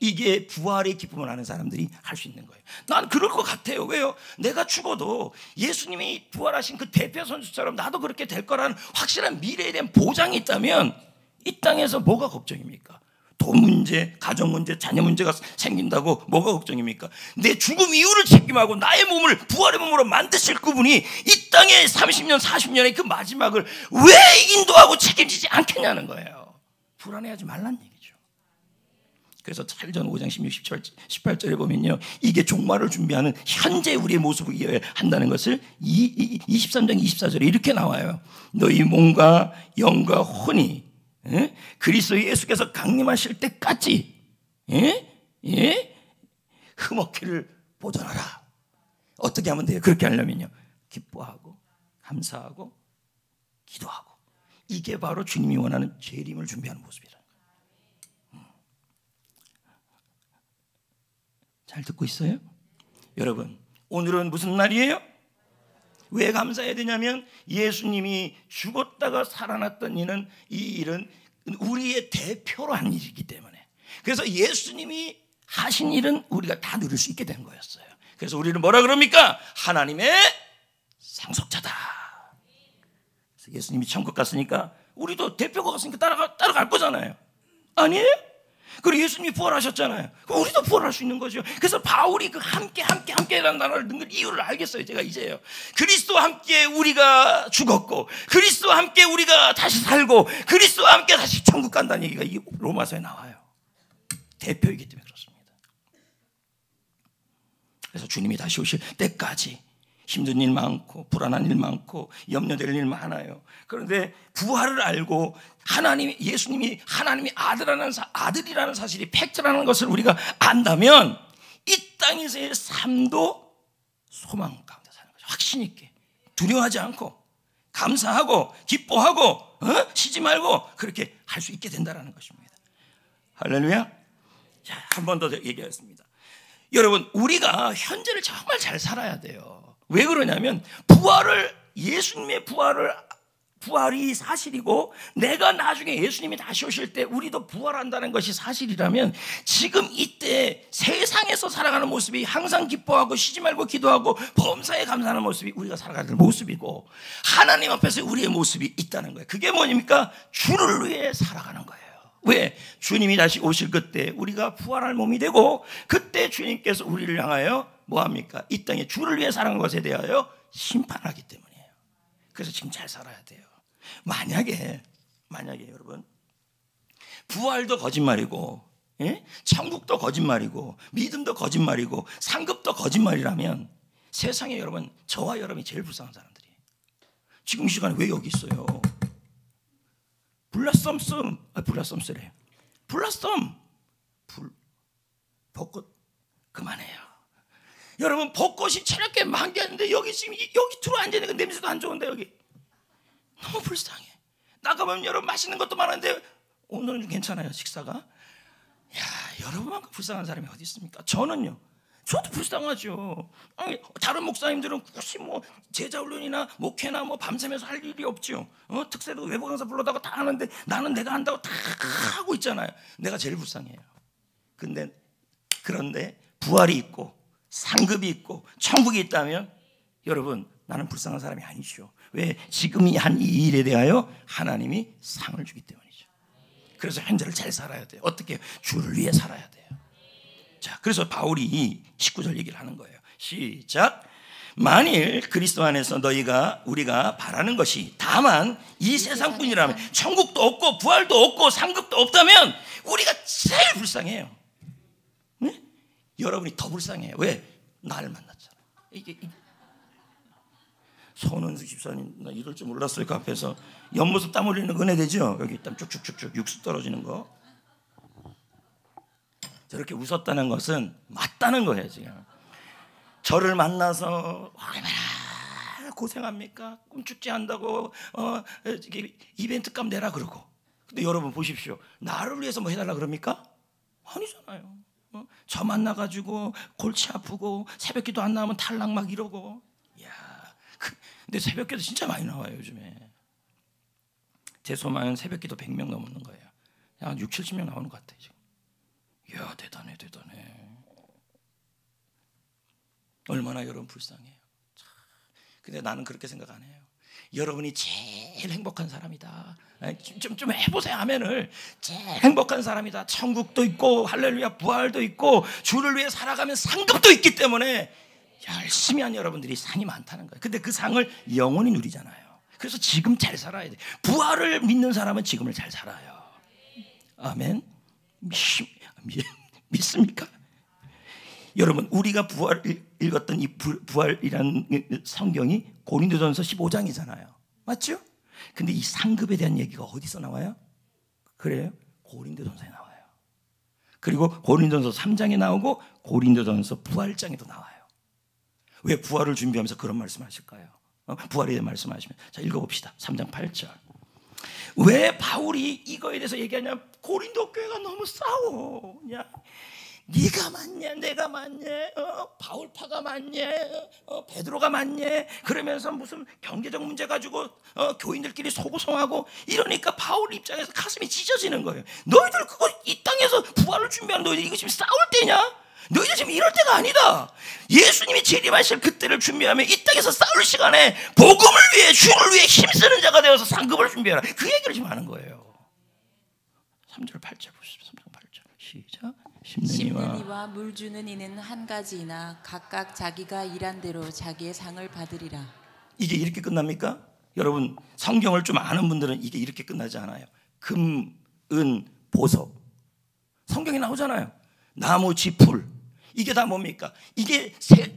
이게 부활의 기쁨을 아는 사람들이 할 수 있는 거예요. 난 그럴 것 같아요. 왜요? 내가 죽어도 예수님이 부활하신 그 대표 선수처럼 나도 그렇게 될 거라는 확실한 미래에 대한 보장이 있다면 이 땅에서 뭐가 걱정입니까? 돈 문제, 가정 문제, 자녀 문제가 생긴다고 뭐가 걱정입니까? 내 죽음 이후를 책임하고 나의 몸을 부활의 몸으로 만드실 그분이 이 땅에 30년, 40년의 그 마지막을 왜 인도하고 책임지지 않겠냐는 거예요. 불안해하지 말란 얘기죠. 그래서 사일전 5장 16, 18절에 보면요, 이게 종말을 준비하는 현재 우리의 모습을 이어야 한다는 것을 23장 24절에 이렇게 나와요. 너희 몸과 영과 혼이 그리스도 예수께서 강림하실 때까지 흠없기를 보존하라. 어떻게 하면 돼요? 그렇게 하려면요, 기뻐하고 감사하고 기도하고, 이게 바로 주님이 원하는 재림을 준비하는 모습이라는 거예요. 잘 듣고 있어요? 여러분, 오늘은 무슨 날이에요? 왜 감사해야 되냐면 예수님이 죽었다가 살아났던 이 일은 우리의 대표로 한 일이기 때문에, 그래서 예수님이 하신 일은 우리가 다 누릴 수 있게 된 거였어요. 그래서 우리는 뭐라 그럽니까? 하나님의 상속자다. 그래서 예수님이 천국 갔으니까 우리도 대표가 갔으니까 따라갈 거잖아요. 아니에요? 그리고 예수님이 부활하셨잖아요. 그럼 우리도 부활할 수 있는 거죠. 그래서 바울이 그 함께라는 단어를 넣은 이유를 알겠어요. 제가 이제요. 그리스도와 함께 우리가 죽었고, 그리스도와 함께 우리가 다시 살고, 그리스도와 함께 다시 천국 간다는 얘기가 이 로마서에 나와요. 대표이기 때문에 그렇습니다. 그래서 주님이 다시 오실 때까지 힘든 일 많고 불안한 일 많고 염려될 일 많아요. 그런데 부활을 알고 예수님이 하나님이 아들이라는 사실이 팩트라는 것을 우리가 안다면 이 땅에서의 삶도 소망 가운데 사는 거죠. 확신 있게, 두려워하지 않고, 감사하고 기뻐하고 쉬지 말고 그렇게 할 수 있게 된다는 것입니다. 할렐루야. 자, 한 번 더 얘기하겠습니다. 여러분, 우리가 현재를 정말 잘 살아야 돼요. 왜 그러냐면 예수님의 부활이 사실이고, 내가 나중에 예수님이 다시 오실 때 우리도 부활한다는 것이 사실이라면, 지금 이때 세상에서 살아가는 모습이 항상 기뻐하고 쉬지 말고 기도하고 범사에 감사하는 모습이 우리가 살아가는 모습이고, 하나님 앞에서 우리의 모습이 있다는 거예요. 그게 뭐입니까? 주를 위해 살아가는 거예요. 왜? 주님이 다시 오실 그때 우리가 부활할 몸이 되고, 그때 주님께서 우리를 향하여 뭐합니까? 이 땅에 주를 위해 살아가는 것에 대하여 심판하기 때문이에요. 그래서 지금 잘 살아야 돼요. 만약에 여러분, 부활도 거짓말이고, 천국도 거짓말이고, 믿음도 거짓말이고, 상급도 거짓말이라면 세상에 여러분, 저와 여러분이 제일 불쌍한 사람들이에요. 지금 이 시간에 왜 여기 있어요? 벚꽃 그만해요. 여러분, 벚꽃이 체력계 만개하는데 여기 지금 여기 들어 앉아있는 냄새도 안 좋은데 여기 너무 불쌍해. 나가면 여러분 맛있는 것도 많은데 오늘은 좀 괜찮아요, 식사가. 야, 여러분만큼 불쌍한 사람이 어디 있습니까? 저도 불쌍하죠. 다른 목사님들은 굳이 뭐 제자 훈련이나 목회나 뭐 밤새면서 할 일이 없죠. 특세도 외부 강사 불러다가 다 하는데 나는 내가 한다고 다 하고 있잖아요. 내가 제일 불쌍해요. 그런데 부활이 있고 상급이 있고 천국이 있다면 여러분, 나는 불쌍한 사람이 아니죠. 왜? 지금이 한 이 일에 대하여 하나님이 상을 주기 때문이죠. 그래서 현재를 잘 살아야 돼요. 어떻게? 주를 위해 살아야 돼요. 자, 그래서 바울이 이 19절 얘기를 하는 거예요. 시작. 만일 그리스도 안에서 우리가 바라는 것이 다만 이 세상뿐이라면, 천국도 없고 부활도 없고 상급도 없다면 우리가 제일 불쌍해요. 네? 여러분이 더 불쌍해요. 왜? 나를 만났잖아. 이게 손은수 집사님, 나 이럴 줄 몰랐어요. 그 앞에서 옆모습 땀 흘리는 거 은혜되죠? 여기 땀 쭉쭉쭉쭉 육수 떨어지는 거. 저렇게 웃었다는 것은 맞다는 거예요. 지금 저를 만나서 얼마나 고생합니까? 꿈축제 한다고 이벤트 값 내라 그러고. 근데 여러분 보십시오. 나를 위해서 뭐 해달라 그럽니까? 아니잖아요. 저 만나가지고 골치 아프고 새벽기도 안 나오면 탈락 막 이러고. 야, 근데 새벽기도 진짜 많이 나와요 요즘에. 제 소망은 새벽기도 100명 넘는 거예요. 한 6, 70명 나오는 것 같아요 지금. 이야, 대단해. 얼마나 여러분 불쌍해요. 근데 나는 그렇게 생각 안 해요. 여러분이 제일 행복한 사람이다. 좀 해보세요. 하면을 제일 행복한 사람이다. 천국도 있고 할렐루야 부활도 있고 주를 위해 살아가면 상급도 있기 때문에 열심히 한 여러분들이 상이 많다는 거예요. 근데 그 상을 영원히 누리잖아요. 그래서 지금 잘 살아야 돼. 부활을 믿는 사람은 지금을 잘 살아요. 아멘. 믿습니까? 여러분, 우리가 읽었던 이 부활이라는 성경이 고린도전서 15장이잖아요. 맞죠? 근데 이 상급에 대한 얘기가 어디서 나와요? 그래요? 고린도전서에 나와요. 그리고 고린도전서 3장에 나오고 고린도전서 부활장에도 나와요. 왜 부활을 준비하면서 그런 말씀하실까요? 부활에 대해 말씀하시면, 자, 읽어봅시다. 3장 8절. 왜 바울이 이거에 대해서 얘기하냐? 고린도 교회가 너무 싸워. 네가 맞냐, 내가 맞냐, 바울파가 맞냐, 베드로가 맞냐, 그러면서 무슨 경제적 문제 가지고 교인들끼리 소고송하고 이러니까 바울 입장에서 가슴이 찢어지는 거예요. 너희들 그거 이 땅에서 부활을 준비하는 너희들 이거 지금 싸울 때냐? 너희들 지금 이럴 때가 아니다. 예수님이 재림하실 그때를 준비하면 이 땅에서 싸울 시간에 복음을 위해, 주를 위해 힘쓰는 자가 되어서 상급을 준비하라. 그 얘기를 지금 하는 거예요. 3절 8절 보십시오. 3절 8절 시작.
심는 이와 물 주는 이는 한 가지이나 각각 자기가 일한 대로 자기의 상을 받으리라. 이게 이렇게 끝납니까? 여러분, 성경을 좀 아는 분들은 이게 이렇게 끝나지 않아요. 금, 은, 보석. 성경에 나오잖아요. 나무, 지풀. 이게 다 뭡니까? 이게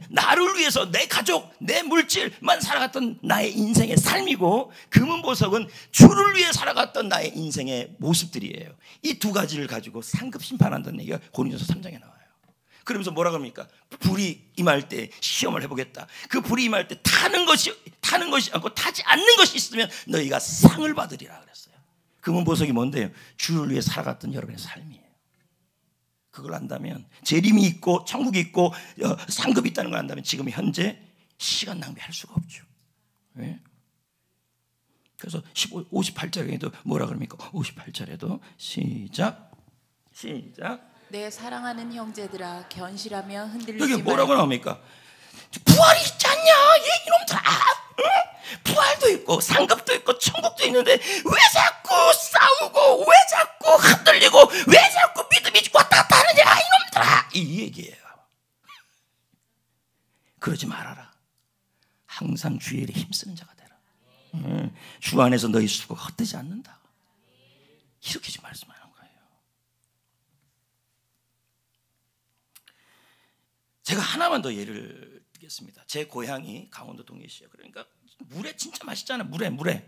나를 위해서 내 가족, 내 물질만 살아갔던 나의 인생의 삶이고, 금은 보석은 주를 위해 살아갔던 나의 인생의 모습들이에요. 이 두 가지를 가지고 상급 심판한다는 얘기가 고린도서 3장에 나와요. 그러면서 뭐라 그럽니까? 불이 임할 때 시험을 해보겠다. 그 불이 임할 때 타는 것이 않고 타지 않는 것이 있으면 너희가 상을 받으리라 그랬어요. 금은 보석이 뭔데요? 주를 위해 살아갔던 여러분의 삶이에요. 그걸 안다면, 재림이 있고 천국이 있고 상급이 있다는 걸 안다면 지금 현재 시간 낭비할 수가 없죠. 왜? 그래서 58절에도 뭐라 그럽니까? 58절에도 시작. 내 사랑하는 형제들아, 견실하며 흔들리지 말고. 여기 뭐라고 나옵니까? 부활이 있지 않냐? 이놈들아, 부활도 있고 상급도 있고 천국도 있는데 왜 자꾸 싸우고, 왜 자꾸 흔들리고, 왜 자꾸 믿음이 왔다 갔다 하느냐 이놈들아, 이 얘기예요. 그러지 말아라. 항상 주의 일에 힘쓰는 자가 되라. 주 안에서 너희 수고가 헛되지 않는다. 이렇게 지금 말씀하는 거예요. 제가 하나만 더 예를 들겠습니다. 제 고향이 강원도 동해시요. 그러니까 물에 진짜 맛있잖아요. 물에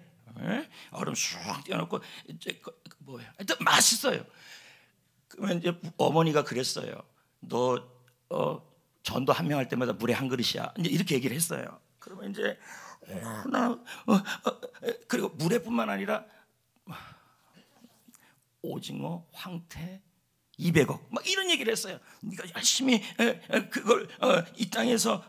얼음 쑥 띄워놓고 이제 뭐예요? 하여튼 맛있어요. 그러면 이제 어머니가 그랬어요. 너 전도 한 명 할 때마다 물에 한 그릇이야. 이제 이렇게 얘기를 했어요. 그러면 이제 그리고 물에뿐만 아니라 오징어, 황태 200억 막 이런 얘기를 했어요. 네가 열심히 그걸 이 땅에서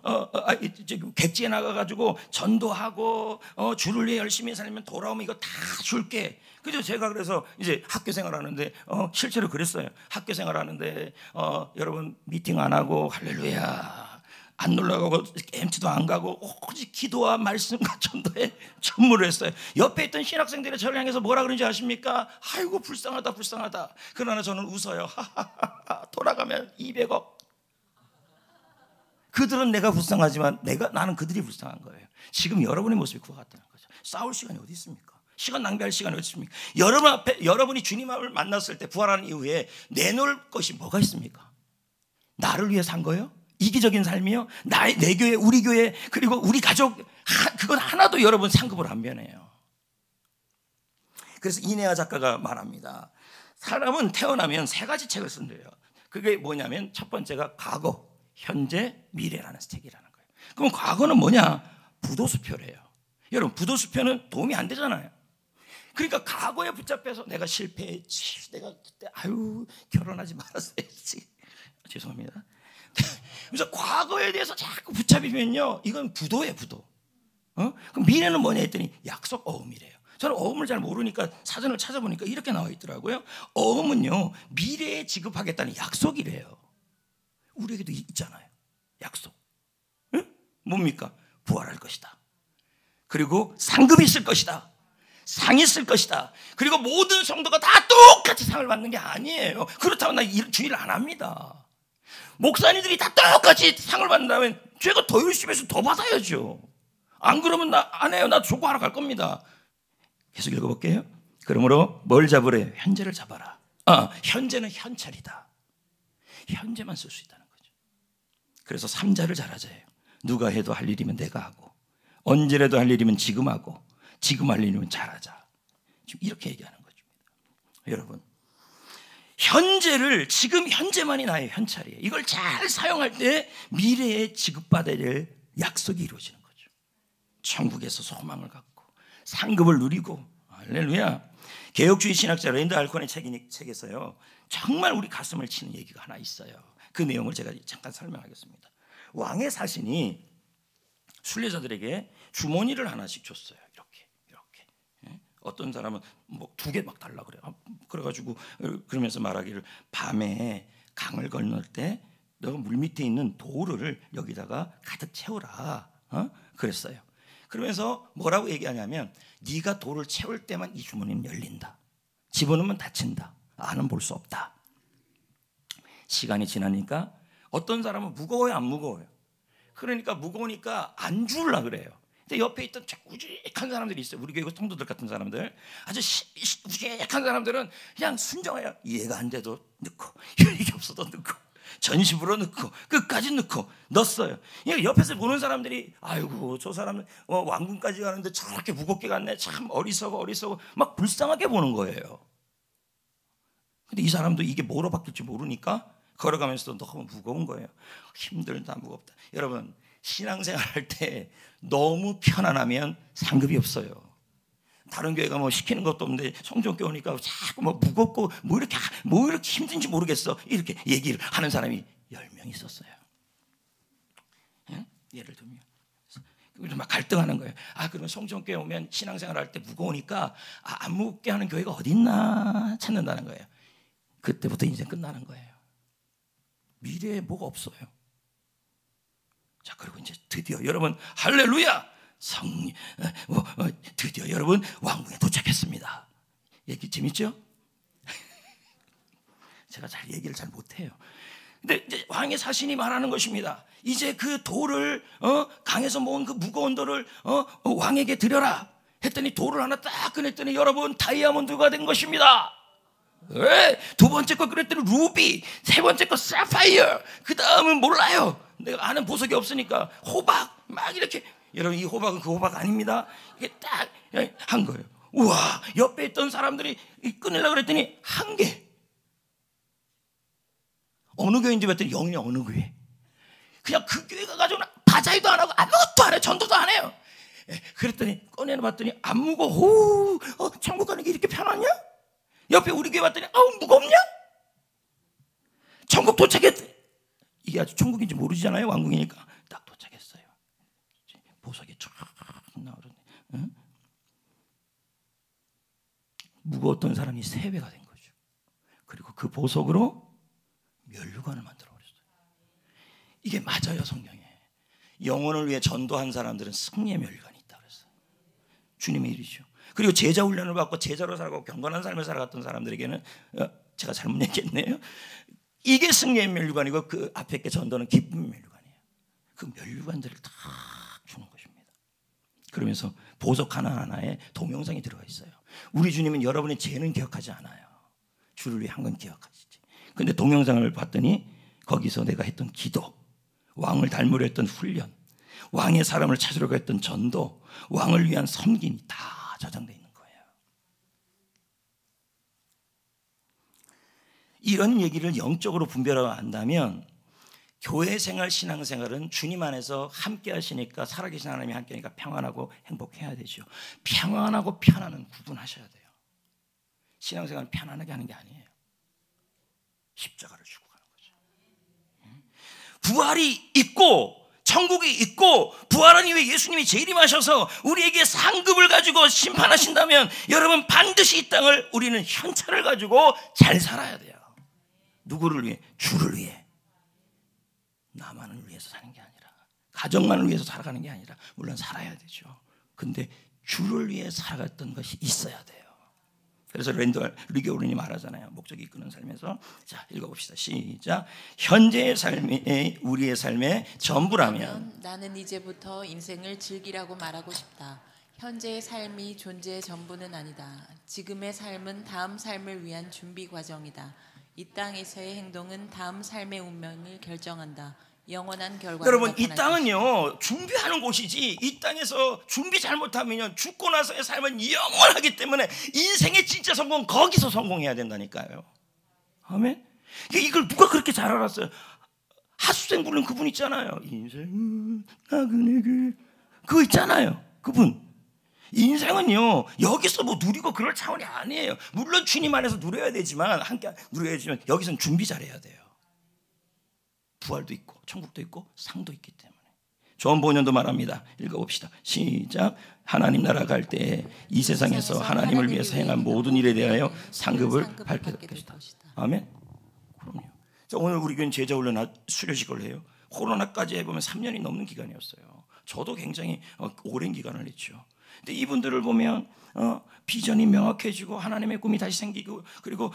객지에 나가가지고 전도하고 주를 위해 열심히 살면 돌아오면 이거 다 줄게. 그죠? 제가 그래서 이제 학교 생활하는데 실제로 그랬어요. 학교 생활하는데 여러분 미팅 안 하고 할렐루야 안 놀러가고 MT도 안 가고 오직 기도와 말씀과 전도에 전무를 했어요. 옆에 있던 신학생들이 저를 향해서 뭐라 그런지 아십니까? 아이고 불쌍하다. 그러나 저는 웃어요. 돌아가면 200억
그들은 내가 불쌍하지만 나는 그들이 불쌍한 거예요. 지금 여러분의 모습이 그와 같다는 거죠. 싸울 시간이 어디 있습니까? 시간 낭비할 시간이 어디 있습니까? 여러분이 주님을 만났을 때 부활하는 이후에 내놓을 것이 뭐가 있습니까? 나를 위해 산 거예요? 이기적인 삶이요? 내 교회, 우리 교회, 그리고 우리 가족, 그건 하나도 여러분 상급으로 안 변해요. 그래서 이내아 작가가 말합니다. 사람은 태어나면 3가지 책을 쓴대요. 그게 뭐냐면 첫 번째가 과거, 현재, 미래라는 책이라는 거예요. 그럼 과거는 뭐냐? 부도수표래요. 여러분, 부도수표는 도움이 안 되잖아요. 그러니까 과거에 붙잡혀서 내가 실패했지, 내가 그때 결혼하지 말았어야지, 죄송합니다. 그래서 과거에 대해서 자꾸 붙잡히면요, 이건 부도예요, 부도. 그럼 미래는 뭐냐 했더니 약속, 어음이래요. 저는 어음을 잘 모르니까 사전을 찾아보니까 이렇게 나와 있더라고요. 어음은요, 미래에 지급하겠다는 약속이래요. 우리에게도 있잖아요, 약속. 응? 뭡니까? 부활할 것이다. 그리고 상급이 있을 것이다. 상이 있을 것이다. 그리고 모든 성도가 다 똑같이 상을 받는 게 아니에요. 그렇다고 나 주의를 안 합니다. 목사님들이 다 똑같이 상을 받는다면 제가 더 열심히 해서 더 받아야죠. 안 그러면 나 안 해요. 나 조과하러 갈 겁니다. 계속 읽어볼게요. 그러므로 뭘 잡으래요? 현재를 잡아라. 현재는 현찰이다. 현재만 쓸 수 있다는 거죠. 그래서 3자를 잘하자요. 누가 해도 할 일이면 내가 하고, 언제라도 할 일이면 지금 하고, 지금 할 일이면 잘하자. 지금 이렇게 얘기하는 거죠. 여러분, 현재를, 지금 현재만이 나의 현찰이에요. 이걸 잘 사용할 때 미래에 지급받아야 될 약속이 이루어지는 거죠. 천국에서 소망을 갖고 상급을 누리고. 할렐루야. 개혁주의 신학자 랜드 알콘의 책에서요, 정말 우리 가슴을 치는 얘기가 하나 있어요. 그 내용을 제가 잠깐 설명하겠습니다. 왕의 사신이 순례자들에게 주머니를 하나씩 줬어요. 이렇게. 어떤 사람은 뭐 2개 막 달라 그래요. 그래가지고 그러면서 말하기를, 밤에 강을 건널 때 너가 물 밑에 있는 돌을 여기다가 가득 채우라. 그랬어요. 그러면서 뭐라고 얘기하냐면, 네가 돌을 채울 때만 이 주머니는 열린다. 집어넣으면 닫힌다. 안은 볼 수 없다. 시간이 지나니까 어떤 사람은 무거워요, 안 무거워요? 그러니까 무거우니까 안 주려고 그래요. 근데 옆에 있던 우직한 사람들이 있어요. 우리 교회 성도들 같은 사람들, 아주 우직한 사람들은 그냥 순정해요. 이해가 안 돼도 넣고, 이게 없어도 넣고, 전심으로 넣고, 끝까지 넣고 넣었어요. 옆에서 보는 사람들이, 아이고 저 사람은 왕궁까지 가는데 저렇게 무겁게 갔네, 참 어리석어 막 불쌍하게 보는 거예요. 근데 이 사람도 이게 뭐로 바뀔지 모르니까 걸어가면서도 너무 무거운 거예요. 힘들다, 무겁다. 여러분, 신앙생활 할 때 너무 편안하면 상급이 없어요. 다른 교회가 뭐 시키는 것도 없는데 성전교회 오니까 자꾸 뭐 무겁고 뭐 이렇게 힘든지 모르겠어, 이렇게 얘기를 하는 사람이 10명 있었어요. 예를 들면 막 갈등하는 거예요. 그러면 성전교회 오면 신앙생활 할 때 무거우니까 안 무겁게 하는 교회가 어디 있나 찾는다는 거예요. 그때부터 인생 끝나는 거예요. 미래에 뭐가 없어요. 자, 그리고 이제 드디어 여러분, 할렐루야, 드디어 여러분 왕궁에 도착했습니다. 얘기 재밌죠? 제가 얘기를 잘 못해요. 근데 이제 왕의 사신이 말하는 것입니다. 이제 그 돌을, 강에서 모은 그 무거운 돌을 왕에게 드려라 했더니 돌을 하나 딱 꺼냈더니 여러분, 다이아몬드가 된 것입니다. 왜? 2번째 거 그랬더니 루비, 3번째 거 사파이어, 그 다음은 몰라요. 내가 아는 보석이 없으니까 호박, 막 이렇게. 여러분, 이 호박은 그 호박 아닙니다. 이게 딱 한 거예요. 우와, 옆에 있던 사람들이 끊으려고 그랬더니 1개. 어느 교회인지 봤더니 영이 어느 교회. 그냥 그 교회가 가지고 바자회도 안 하고 아무것도 안 해요. 전도도 안 해요. 그랬더니 꺼내봤더니 안 무거워. 천국 가는 게 이렇게 편하냐? 옆에 우리 교회 봤더니 무겁냐? 천국 도착했. 이게 아주 천국인지 모르잖아요. 왕궁이니까. 딱 도착했어요. 보석이 쫙 나오더니, 무거웠던 사람이 3배가 된 거죠. 그리고 그 보석으로 면류관을 만들어 버렸어요. 이게 맞아요, 성경에. 영혼을 위해 전도한 사람들은 승리의 면류관이 있다 그랬어요. 주님의 일이죠. 그리고 제자 훈련을 받고 제자로 살고 경건한 삶을 살아갔던 사람들에게는, 제가 잘못 얘기했네요. 이게 승리의 면류관이고 그 앞에 게 전도는 기쁨의 면류관이에요. 그 면류관들을 다 주는 것입니다. 그러면서 보석 하나하나에 동영상이 들어가 있어요. 우리 주님은 여러분의 죄는 기억하지 않아요. 주를 위해 한 건 기억하시지. 근데 동영상을 봤더니 거기서 내가 했던 기도, 왕을 닮으려 했던 훈련, 왕의 사람을 찾으려고 했던 전도, 왕을 위한 섬김이 다 저장되어 있는 거예요. 이런 얘기를 영적으로 분별하고 안다면 교회 생활, 신앙 생활은 주님 안에서 함께 하시니까, 살아계신 하나님이 함께 하니까 평안하고 행복해야 되죠. 평안하고 편안은 구분하셔야 돼요. 신앙 생활은 편안하게 하는 게 아니에요. 십자가를 지고 가는 거죠. 부활이 있고 천국이 있고 부활한 이후에 예수님이 재림하셔서 우리에게 상급을 가지고 심판하신다면 여러분 반드시 이 땅을 우리는 현찰을 가지고 잘 살아야 돼요. 누구를 위해? 주를 위해. 나만을 위해서 사는 게 아니라, 가정만을 위해서 살아가는 게 아니라, 물론 살아야 되죠. 근데 주를 위해 살아갔던 것이 있어야 돼요. 그래서 랜드 리게오른이 말하잖아요. 목적이 이끄는 삶에서. 자, 읽어봅시다. 시작. 현재의 삶이 우리의 삶의 전부라면
나는 이제부터 인생을 즐기라고 말하고 싶다. 현재의 삶이 존재의 전부는 아니다. 지금의 삶은 다음 삶을 위한 준비 과정이다. 이 땅에서의 행동은 다음 삶의 운명을 결정한다. 영원한 결과를
여러분, 이 땅은요 준비하는 곳이지, 이 땅에서 준비 잘못하면 죽고 나서의 삶은 영원하기 때문에 인생의 진짜 성공은 거기서 성공해야 된다니까요. 아멘. 이걸 누가 그렇게 잘 알았어요? 하수생 부르는 그분 있잖아요. 인생은 나그네게, 그거 있잖아요. 그분. 인생은요 여기서 뭐 누리고 그럴 차원이 아니에요. 물론 주님 안에서 누려야 되지만, 함께 누려야 되지만, 여기서는 준비 잘해야 돼요. 부활도 있고 천국도 있고 상도 있기 때문에. 존 보년도 말합니다. 읽어봅시다. 시작. 하나님 나라 갈 때 이 세상에서 하나님을 위해서 행한 모든 일에 대하여 상급을 받게 될 것이다. 아멘. 그럼요. 자, 오늘 우리 교회는 제자훈련 수료식을 해요. 코로나까지 해보면 3년이 넘는 기간이었어요. 저도 굉장히 오랜 기간을 했죠. 근데 이분들을 보면 비전이 명확해지고 하나님의 꿈이 다시 생기고, 그리고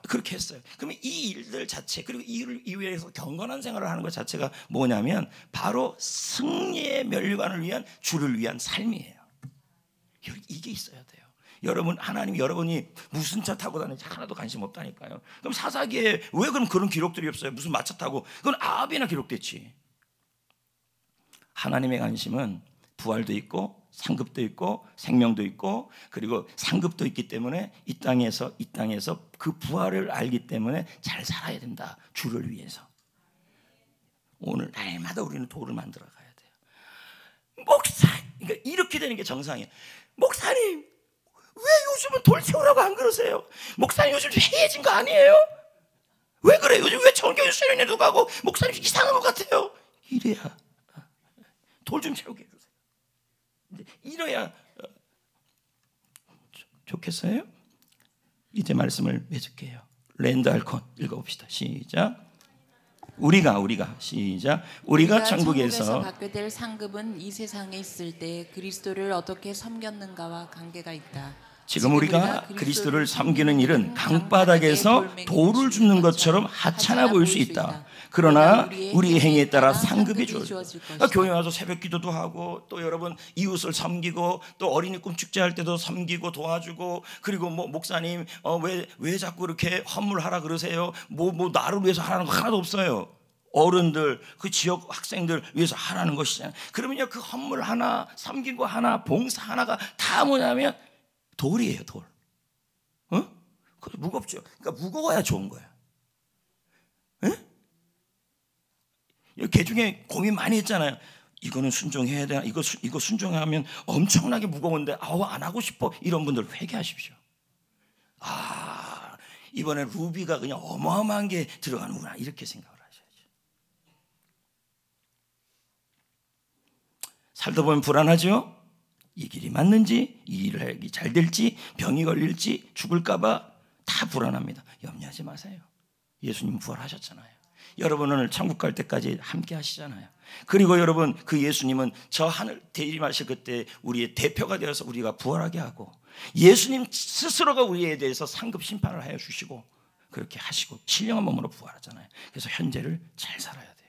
그렇게 했어요. 그러면 이 일들 자체, 그리고 이 일을 이후에서 경건한 생활을 하는 것 자체가 뭐냐면 바로 승리의 면류관을 위한, 주를 위한 삶이에요. 이게 있어야 돼요. 여러분, 하나님 여러분이 무슨 차 타고 다니는지 하나도 관심 없다니까요. 그럼 사사기에 왜 그럼 그런 기록들이 없어요? 무슨 마차 타고? 그건 아합이나 기록됐지. 하나님의 관심은 부활도 있고 상급도 있고 생명도 있고, 그리고 상급도 있기 때문에 이 땅에서 그 부활을 알기 때문에 잘 살아야 된다. 주를 위해서. 오늘 날마다 우리는 도를 만들어 가야 돼요. 그러니까 이렇게 되는 게 정상이에요. 목사님, 왜 요즘은 돌 채우라고 안 그러세요? 목사님 요즘 좀 해해진 거 아니에요? 왜 그래요? 요즘 왜 정교회 수련회도 가고 목사님 이상한 것 같아요? 이래야 돌 좀 채우게 해주세요. 이래야 좋겠어요? 이제 말씀을 해줄게요. 랜드 알콘 읽어봅시다. 시작. 우리가 시작. 우리가 천국에서
받게 될 상급은 이 세상에 있을 때 그리스도를 어떻게 섬겼는가와 관계가 있다.
지금 우리가 그리스도를 섬기는 일은 강바닥에서 돌을 줍는 것처럼 하찮아 보일 수 있다. 그러나 우리의 행위에 따라 상급이 주어질 것이다. 교회 와서 새벽 기도도 하고, 또 여러분 이웃을 섬기고, 또 어린이 꿈 축제할 때도 섬기고 도와주고, 그리고 뭐 목사님 왜 자꾸 이렇게 헌물하라 그러세요? 뭐 나를 위해서 하라는 거 하나도 없어요. 어른들, 그 지역 학생들 위해서 하라는 것이잖아요. 그러면요 그 헌물 하나, 섬긴 거 하나, 봉사 하나가 다 뭐냐면 돌이에요. 돌. 그거 무겁죠. 그러니까 무거워야 좋은 거야. 개 중에 고민 많이 했잖아요. 이거는 순종해야 되나? 이거 순종하면 엄청나게 무거운데 안 하고 싶어. 이런 분들 회개하십시오. 이번에 루비가 그냥 어마어마한 게 들어가는구나, 이렇게 생각을 하셔야죠. 살다 보면 불안하죠. 이 길이 맞는지, 이 일이 잘 될지, 병이 걸릴지, 죽을까봐 다 불안합니다. 염려하지 마세요. 예수님 부활하셨잖아요. 여러분 오늘 천국 갈 때까지 함께 하시잖아요. 그리고 여러분 그 예수님은 저 하늘 대림하실 그때 우리의 대표가 되어서 우리가 부활하게 하고, 예수님 스스로가 우리에 대해서 상급 심판을 하여 주시고, 그렇게 하시고 신령한 몸으로 부활하잖아요. 그래서 현재를 잘 살아야 돼요.